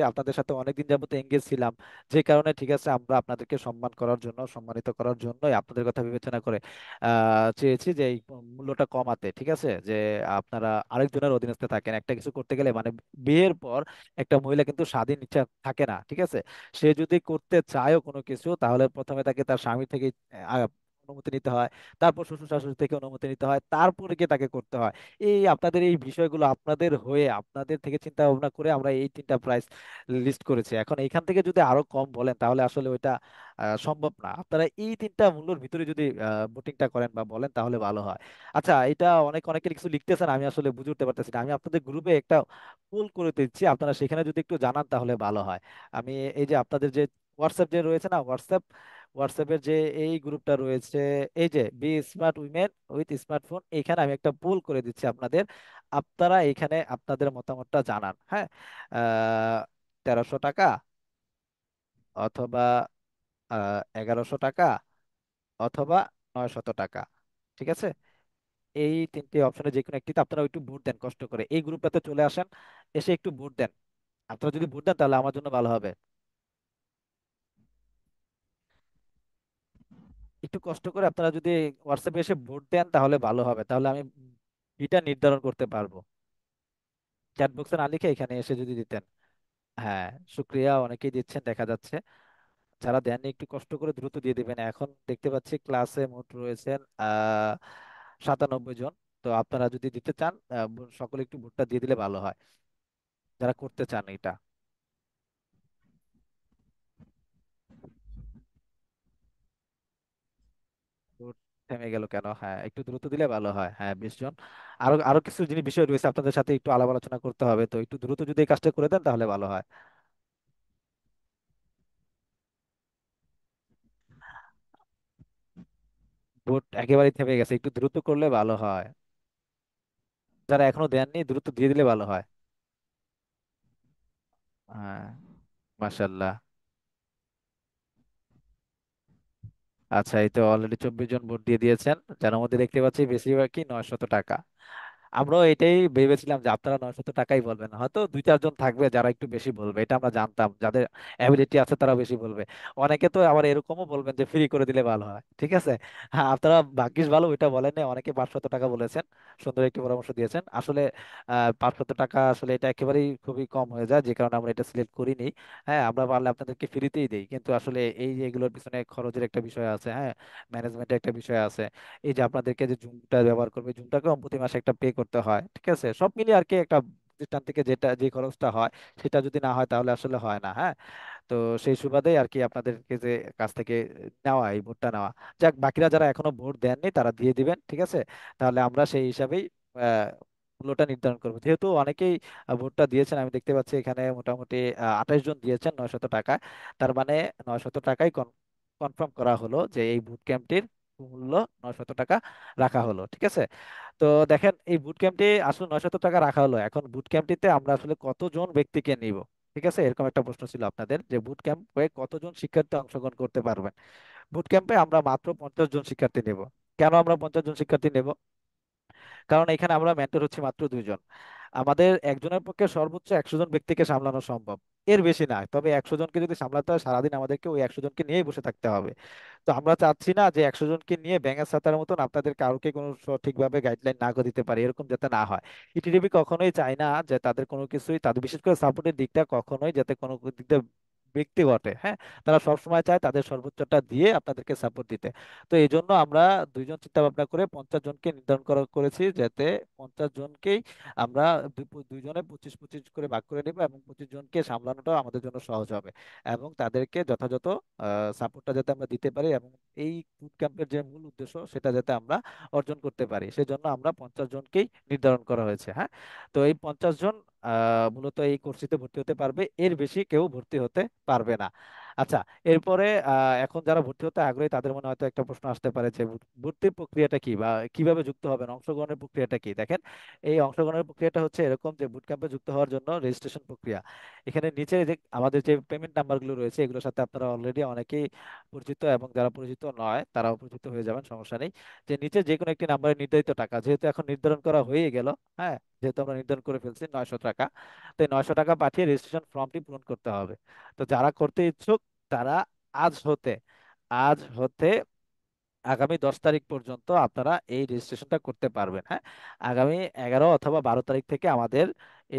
Speaker 1: আপনাদের সাথে অনেকদিন যাবত এঙ্গেজ ছিলাম, যে কারণে ঠিক আছে আমরা আপনাদেরকে সম্মান করার জন্য, সম্মানিত করার জন্যই আপনাদের কথা বিবেচনা করে চেয়েছি যে এই মূল্যটা কমাতে, ঠিক আছে। যে আপনারা আরেকজনের অধীনস্থে থাকেন একটা কিছু করতে গেলে, মানে বিয়ের পর একটা মহিলা কিন্তু স্বাধীন ইচ্ছা থাকে না, ঠিক আছে। সে যদি করতে চায়ও কোনো কিছু, তাহলে প্রথমে তাকে তার স্বামী থেকে আহ, অনুমতি নিতে হয়, তারপর শ্বশুর শাশুড়ি থেকে অনুমতি নিতে হয়, তারপরে গিয়ে তাকে করতে হয়। এই আপনাদের এই বিষয়গুলো আপনাদের হয়ে, আপনাদের থেকে চিন্তা ভাবনা করে আমরা এই তিনটা প্রাইস লিস্ট করেছি। এখন এইখান থেকে যদি আরো কম বলেন তাহলে আসলে ওইটা সম্ভব না। আপনারা এই তিনটা মূল্যের ভিতরে যদি ভোটিংটা করেন বা বলেন তাহলে ভালো হয়। আচ্ছা, এটা অনেকে কিছু লিখতেছেন, আমি আসলে বুঝে উঠতে পারতেছি না। আমি আপনাদের গ্রুপে একটা পোল করে দিচ্ছি, আপনারা সেখানে যদি একটু জানান তাহলে ভালো হয়। আমি এই যে আপনাদের যে হোয়াটসঅ্যাপ যে রয়েছে না, হোয়াটসঅ্যাপের যে এই গ্রুপটা রয়েছে, এই যে be smart women with smartphone, এইখানে আমি একটা পোল করে দিচ্ছি আপনাদের। আপনারা এখানে আপনাদের মতামতটা জানান, হ্যাঁ। 1300 টাকা, অথবা 1100 টাকা, অথবা 900 টাকা, ঠিক আছে। এই তিনটে অপশনে যে কোনো একটিতে আপনারা একটু ভোট দেন কষ্ট করে, এই গ্রুপটাতে চলে আসেন, এসে একটু ভোট দেন। আপনারা যদি ভোট দেন তাহলে আমার জন্য ভালো হবে। একটু কষ্ট করে আপনারা যদি হোয়াটসঅ্যাপে এসে ভোট দেন তাহলে ভালো হবে, তাহলে আমি এটা নির্ধারণ করতে পারবো। চ্যাট বক্সে না লিখে এখানে এসে যদি দিতেন। হ্যাঁ, শুক্রিয়া, অনেকেই দিচ্ছেন দেখা যাচ্ছে। যারা দেননি একটু কষ্ট করে দ্রুত দিয়ে দিবেন। এখন দেখতে পাচ্ছি ক্লাসে মোট রয়েছেন 97 জন। তো আপনারা যদি দিতে চান সকলে একটু ভোটটা দিয়ে দিলে ভালো হয়, যারা করতে চান এটা। ভোট থেমে গেল কেন? হ্যাঁ, একটু দ্রুত দিলে ভালো হয়। হ্যাঁ, 20 জন। আরো আরো কিছু জিনিস বিষয় রয়েছে আপনাদের সাথে একটু আলাপ আলোচনা করতে হবে, তো একটু দ্রুত যদি এই কাজটা করে দেন তাহলে ভালো হয়। ভোট একেবারেই থেমে গেছে, একটু দ্রুত করলে ভালো হয়। যারা এখনো দেননি দ্রুত দিয়ে দিলে ভালো হয়। হ্যাঁ, মাশাল্লাহ। আচ্ছা, এই তো অলরেডি 24 জন ভোট দিয়ে দিয়েছেন, যার মধ্যে দেখতে পাচ্ছি বেশিরভাগই 900 টাকা। আমরাও এটাই ভেবেছিলাম যে আপনারা 900 টাকাই বলবেন, হয়তো দুই চারজন থাকবে যারা একটু বেশি বলবে, এটা আমরা জানতাম, যাদের অ্যাবিলিটি আছে তারা বেশি বলবে। অনেকে তো আবার এরকমও বলবেন যে ফ্রি করে দিলে ভালো হয়, ঠিক আছে। হ্যাঁ, আপনারা ভাগ্যিস ভালো ওইটা বলেন না, অনেকে 500 টাকা বলেছেন। সুন্দর একটি পরামর্শ দিয়েছেন আসলে। 500 টাকা আসলে এটা একেবারেই খুবই কম হয়ে যায়, যে কারণে আমরা এটা সিলেক্ট করিনি। হ্যাঁ, আমরা পারলে আপনাদেরকে ফ্রিতেই দেই, কিন্তু আসলে এই যে এগুলোর পিছনে খরচের একটা বিষয় আছে, হ্যাঁ, ম্যানেজমেন্টের একটা বিষয় আছে। এই যে আপনাদেরকে যে জুমটা ব্যবহার করবে, জুমটাকেও প্রতি মাসে একটা পে করতে হয়, ঠিক আছে, সব মিলিয়ে আর কি একটা প্রতিষ্ঠান থেকে যেটা যে খরচটা হয়, সেটা যদি না হয় তাহলে আসলে হয় না। হ্যাঁ, তো সেই সুবাদেই আর কি আপনাদেরকে যে কাছ থেকে নেওয়া, এই ভোটটা নেওয়া। যাক, বাকিরা যারা এখনো ভোট দেননি তারা দিয়ে দিবেন, ঠিক আছে। তাহলে আমরা সেই হিসাবেই আহ, মূল্যটা নির্ধারণ করবো, যেহেতু অনেকেই ভোটটা দিয়েছেন। আমি দেখতে পাচ্ছি এখানে মোটামুটি 28 জন দিয়েছেন 900 টাকায়। তার মানে 900 টাকাই কনফার্ম করা হলো যে এই বুট ক্যাম্পটির মূল্য 900 টাকা রাখা হলো, ঠিক আছে। তো দেখেন, এই বুট ক্যাম্পটি আসলে 900 টাকা রাখা হলো, এখন বুট ক্যাম্পটিতে আমরা আসলে কতজন ব্যক্তিকে নিব, ঠিক আছে, এরকম একটা প্রশ্ন ছিল আপনাদের, যে বুট ক্যাম্পে কতজন শিক্ষার্থী অংশগ্রহণ করতে পারবেন। বুট ক্যাম্পে আমরা মাত্র 50 জন শিক্ষার্থী নেব। কেন আমরা 50 জন শিক্ষার্থী নেব? কারণ এখানে আমরা মেন্টর হচ্ছি মাত্র 2 জন। আমাদের একজনের পক্ষে সর্বোচ্চ 100 জন ব্যক্তিকে সামলানো সম্ভব, এর বেশি না। তবে 100 জনকে যদি সামলাতে হয়, সারাদিন আমাদেরকে ওই 100 জনকে নিয়েই বসে থাকতে হবে। তো আমরা চাচ্ছি না যে 100 জনকে নিয়ে ব্যাঙের ছাতার মতন আপনাদের কাউকে কোনো সঠিকভাবে গাইডলাইন না করে দিতে পারি, এরকম যাতে না হয়। ইটিডিবি কখনোই চায় না যে তাদের কোনো কিছুই, তাদের বিশেষ করে সাপোর্টের দিকটা কখনোই যাতে কোনো দিক দিয়ে ব্যক্তি ঘটে। হ্যাঁ, তারা সবসময় চায় তাদের সর্বোচ্চটা দিয়ে আপনাদেরকে সাপোর্ট দিতে। তো এই জন্য আমরা 2 জন চিন্তা ভাবনা করে 50 জনকে নির্ধারণ করেছি, যাতে 50 জনকেই আমরা দুইজনে 25-25 করে ভাগ করে নেব, এবং 25 জনকে সামলানোটাও আমাদের জন্য সহজ হবে, এবং তাদেরকে যথাযথ সাপোর্টটা যাতে আমরা দিতে পারি, এবং এই বুট ক্যাম্পের যে মূল উদ্দেশ্য সেটা যাতে আমরা অর্জন করতে পারি, সেজন্য আমরা 50 জনকেই নির্ধারণ করা হয়েছে। হ্যাঁ, তো এই 50 জন মূলত এই কোর্সটিতে ভর্তি হতে পারবে, এর বেশি কেউ ভর্তি হতে পারবে না। আচ্ছা, এরপরে এখন যারা ভর্তি হতে আগ্রহী তাদের মনে হয়তো একটা প্রশ্ন আসতে পারে যে ভর্তির প্রক্রিয়াটা কি, বা কিভাবে যুক্ত হবেন, অংশগ্রহণের প্রক্রিয়াটা কি। দেখেন, এই অংশগ্রহণের প্রক্রিয়াটা হচ্ছে এরকম যে বুট ক্যাম্পে যুক্ত হওয়ার জন্য রেজিস্ট্রেশন প্রক্রিয়া, এখানে নিচে যে আমাদের যে পেমেন্ট নাম্বারগুলো রয়েছে, এগুলোর সাথে আপনারা অলরেডি অনেকেই পরিচিত, এবং যারা পরিচিত নয় তারাও পরিচিত হয়ে যাবেন, সমস্যা নেই। যে নিচে যে কোনো একটি নাম্বারে নির্ধারিত টাকা, যেহেতু এখন নির্ধারণ করা হয়ে গেল, হ্যাঁ, যেহেতু আমরা নির্ধারণ করে ফেলছি 900 টাকা, তো এই 900 টাকা পাঠিয়ে রেজিস্ট্রেশন ফর্মটি পূরণ করতে হবে। তো যারা করতে ইচ্ছুক তারা আজ হতে আজ হতে আগামী 10 তারিখ পর্যন্ত আপনারা এই রেজিস্ট্রেশনটা করতে পারবেন। হ্যাঁ, আগামী 11 অথবা 12 তারিখ থেকে আমাদের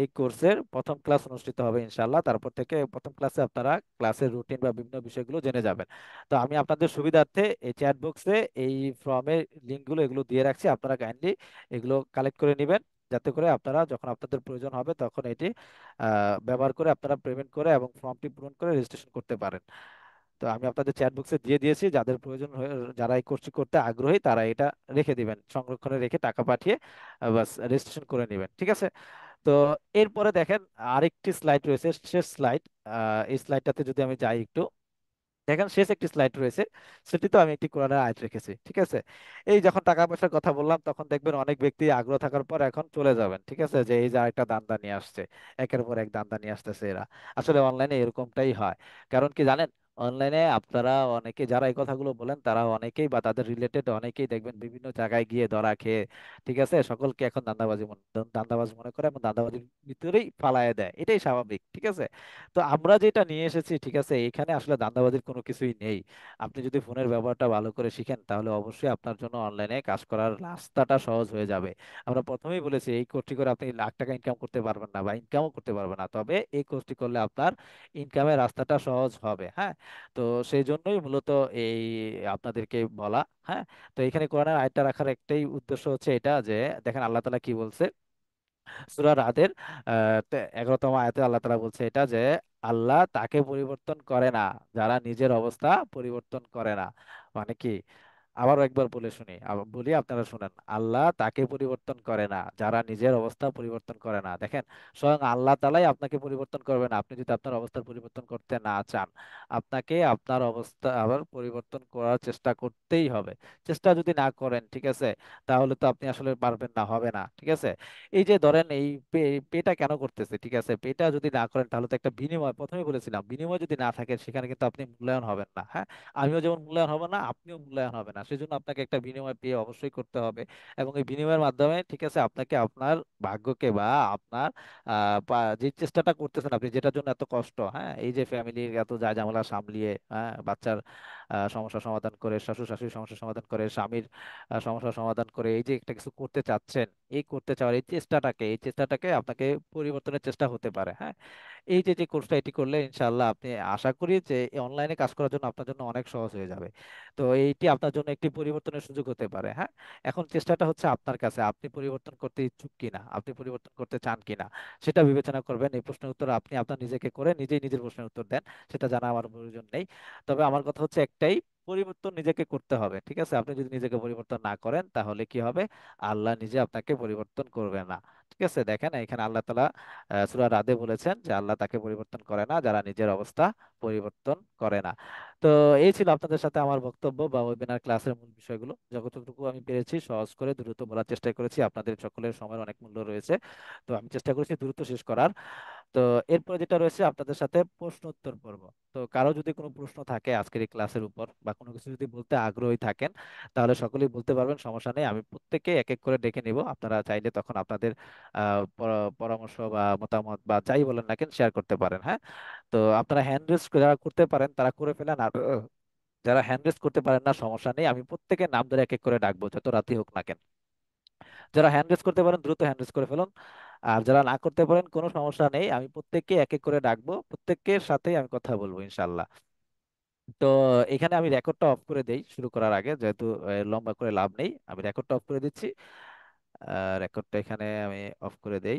Speaker 1: এই কোর্সের প্রথম ক্লাস অনুষ্ঠিত হবে ইনশাল্লাহ। তারপর থেকে প্রথম ক্লাসে আপনারা ক্লাসের রুটিন বা বিভিন্ন বিষয়গুলো জেনে যাবেন। তো আমি আপনাদের সুবিধার্থে এই চ্যাট বক্সে এই ফর্মের লিঙ্কগুলো এগুলো দিয়ে রাখছি, আপনারা কাইন্ডলি এগুলো কালেক্ট করে নেবেন, যাতে করে আপনারা যখন আপনাদের প্রয়োজন হবে তখন এটি ব্যবহার করে আপনারা পেমেন্ট করে এবং ফর্মটি পূরণ করে রেজিস্ট্রেশন করতে পারেন। তো আমি আপনাদের চ্যাট বক্সে দিয়ে দিয়েছি, যাদের প্রয়োজন যারা এই কোর্সটি করতে আগ্রহী তারা এটা রেখে দিবেন, সংরক্ষণে রেখে টাকা পাঠিয়ে বাস রেজিস্ট্রেশন করে নেবেন, ঠিক আছে। তো এরপরে দেখেন, আরেকটি স্লাইড রয়েছে, শেষ স্লাইড। এই স্লাইডটাতে যদি আমি যাই একটু, দেখেন শেষ একটি স্লাইড রয়েছে, সেটি তো আমি একটি কোরআনের আয়াত রেখেছি, ঠিক আছে। এই যখন টাকা পয়সার কথা বললাম তখন দেখবেন অনেক ব্যক্তি আগ্রহ থাকার পর এখন চলে যাবেন, ঠিক আছে, যে এই যে আরেকটা দান্দা নিয়ে আসছে, একের পর এক দান্দা নিয়ে আসতেছে এরা। আসলে অনলাইনে এরকমটাই হয়। কারণ কি জানেন, অনলাইনে আপনারা অনেকে যারা এই কথাগুলো বলেন তারা অনেকেই বা তাদের রিলেটেড অনেকেই দেখবেন বিভিন্ন জায়গায় গিয়ে ধরা খেয়ে, ঠিক আছে, সকলকে এখন দান্দাবাজ মনে করে এবং দান্দাবাজির ভিতরেই ফালায় দেয়, এটাই স্বাভাবিক, ঠিক আছে। তো আমরা যেটা নিয়ে এসেছি, ঠিক আছে, এখানে আসলে ধান্দাবাজির কোনো কিছুই নেই। আপনি যদি ফোনের ব্যবহারটা ভালো করে শিখেন তাহলে অবশ্যই আপনার জন্য অনলাইনে কাজ করার রাস্তাটা সহজ হয়ে যাবে। আমরা প্রথমেই বলেছি এই কোর্সটি করে আপনি লাখ টাকা ইনকাম করতে পারবেন না বা ইনকামও করতে পারবেন না, তবে এই কোর্সটি করলে আপনার ইনকামের রাস্তাটা সহজ হবে। হ্যাঁ, তো সেই জন্যই মূলত এই আপনাদেরকে বলা। হ্যাঁ, তো এখানে কোরআনের আয়াতটা রাখার একটাই উদ্দেশ্য হচ্ছে এটা, যে দেখেন আল্লাহ তাআলা কি বলছে সূরা রাদের 11তম আয়াতে আল্লাহ তাআলা বলছে এটা, যে আল্লাহ তাকে পরিবর্তন করে না যারা নিজের অবস্থা পরিবর্তন করে না। মানে কি, আবারও একবার বলে শুনি, বলি আপনারা শুনেন। আল্লাহ তাকে পরিবর্তন করে না যারা নিজের অবস্থা পরিবর্তন করে না। দেখেন, স্বয়ং আল্লাহ তাআলাই আপনাকে পরিবর্তন করবে না আপনি যদি আপনার অবস্থার পরিবর্তন করতে না চান। আপনাকে আপনার অবস্থা আবার পরিবর্তন করার চেষ্টা করতেই হবে। চেষ্টা যদি না করেন, ঠিক আছে, তাহলে তো আপনি আসলে পারবেন না, হবে না, ঠিক আছে। এই যে ধরেন এই পেটা কেন করতেছে, ঠিক আছে, পেটা যদি না করেন তাহলে তো একটা বিনিময়, প্রথমে বলেছিলাম, বিনিময় যদি না থাকে সেখানে কিন্তু আপনি মূল্যায়ন হবেন না। হ্যাঁ, আমিও যেমন মূল্যায়ন হব না, আপনিও মূল্যায়ন হবে না, সেজন্য আপনাকে একটা বিনিময় পেয়ে অবশ্যই করতে হবে। এবং এই বিনিময়ের মাধ্যমে, ঠিক আছে, আপনাকে আপনার ভাগ্যকে বা আপনার যে চেষ্টাটা করতেছেন আপনি, যেটার জন্য এত কষ্ট, হ্যাঁ, এই যে ফ্যামিলির এত যা ঝামেলা সামলিয়ে, হ্যাঁ, বাচ্চার সমস্যা সমাধান করে, শ্বশুর শাশুড়ির সমস্যা সমাধান করে, স্বামীর সমস্যা সমাধান করে, এই যে একটা কিছু করতে চাচ্ছেন, এই করতে চাওয়ার এই চেষ্টাটাকে আপনাকে পরিবর্তনের চেষ্টা হতে পারে। হ্যাঁ, এই যে যে কোর্সটা এটি করলে ইনশাআল্লাহ আপনি, আশা করি যে অনলাইনে কাজ করার জন্য আপনার জন্য অনেক সহজ হয়ে যাবে। তো এইটি আপনার জন্য একটি পরিবর্তনের সুযোগ হতে পারে। হ্যাঁ, এখন চেষ্টাটা হচ্ছে আপনার কাছে, আপনি পরিবর্তন করতে ইচ্ছুক কিনা, আপনি পরিবর্তন করতে চান কিনা, সেটা বিবেচনা করবেন। এই প্রশ্নের উত্তর আপনি আপনার নিজেকে করে নিজেই নিজের প্রশ্নের উত্তর দেন, সেটা জানা আমার প্রয়োজন নেই। তবে আমার কথা হচ্ছে একটাই, পরিবর্তন নিজেকে করতে হবে, ঠিক আছে। আপনি যদি নিজেকে পরিবর্তন না করেন তাহলে কি হবে? আল্লাহ নিজে আপনাকে পরিবর্তন করবে না। ঠিক আছে, দেখেন এখানে আল্লাহ তাআলা সূরা রাদে বলেছেন যে আল্লাহ তাকে পরিবর্তন করে না যারা নিজের অবস্থা পরিবর্তন করে না। তো এই ছিল আপনাদের সাথে আমার বক্তব্য বা ওয়েবিনার ক্লাসের মূল বিষয়গুলো। যতটুকু আমি পেরেছি সহজ করে দ্রুত বলার চেষ্টা করেছি। আপনাদের সকলের সময়ের অনেক মূল্য রয়েছে, তো আমি চেষ্টা করেছি দ্রুত শেষ করার। তো এরপরে যেটা রয়েছে আপনাদের সাথে প্রশ্ন উত্তর পর্ব। তো কারো যদি কোনো প্রশ্ন থাকে আজকের এই ক্লাসের উপর বা কোনো কিছু যদি বলতে আগ্রহী থাকেন, তাহলে সকলেই বলতে পারবেন, সমস্যা নেই। আমি প্রত্যেককে এক এক করে ডেকে নিব, আপনারা চাইলে তখন আপনাদের পরামর্শ বা মতামত বা যাই বলেন না কেন শেয়ার করতে পারেন। হ্যাঁ, তো আপনারা হ্যান্ড রেজ যারা করতে পারেন তারা করে ফেলেন, আর যারা হ্যান্ড রেজ করতে পারেন না সমস্যা নেই, আমি প্রত্যেকের নাম ধরে এক এক করে ডাকবো যত রাতি হোক না কেন। যারা হ্যান্ড রেজ করতে পারেন দ্রুত হ্যান্ড রেজ করে ফেলুন। আর যারা না করতে পারেন কোনো সমস্যা নেই, আমি প্রত্যেককে এক এক করে ডাকবো, প্রত্যেকের সাথেই আমি কথা বলবো ইনশাল্লাহ। তো এখানে আমি রেকর্ডটা অফ করে দেই শুরু করার আগে, যেহেতু লম্বা করে লাভ নেই, আমি রেকর্ডটা অফ করে দিচ্ছি। রেকর্ডটা এখানে আমি অফ করে দেই।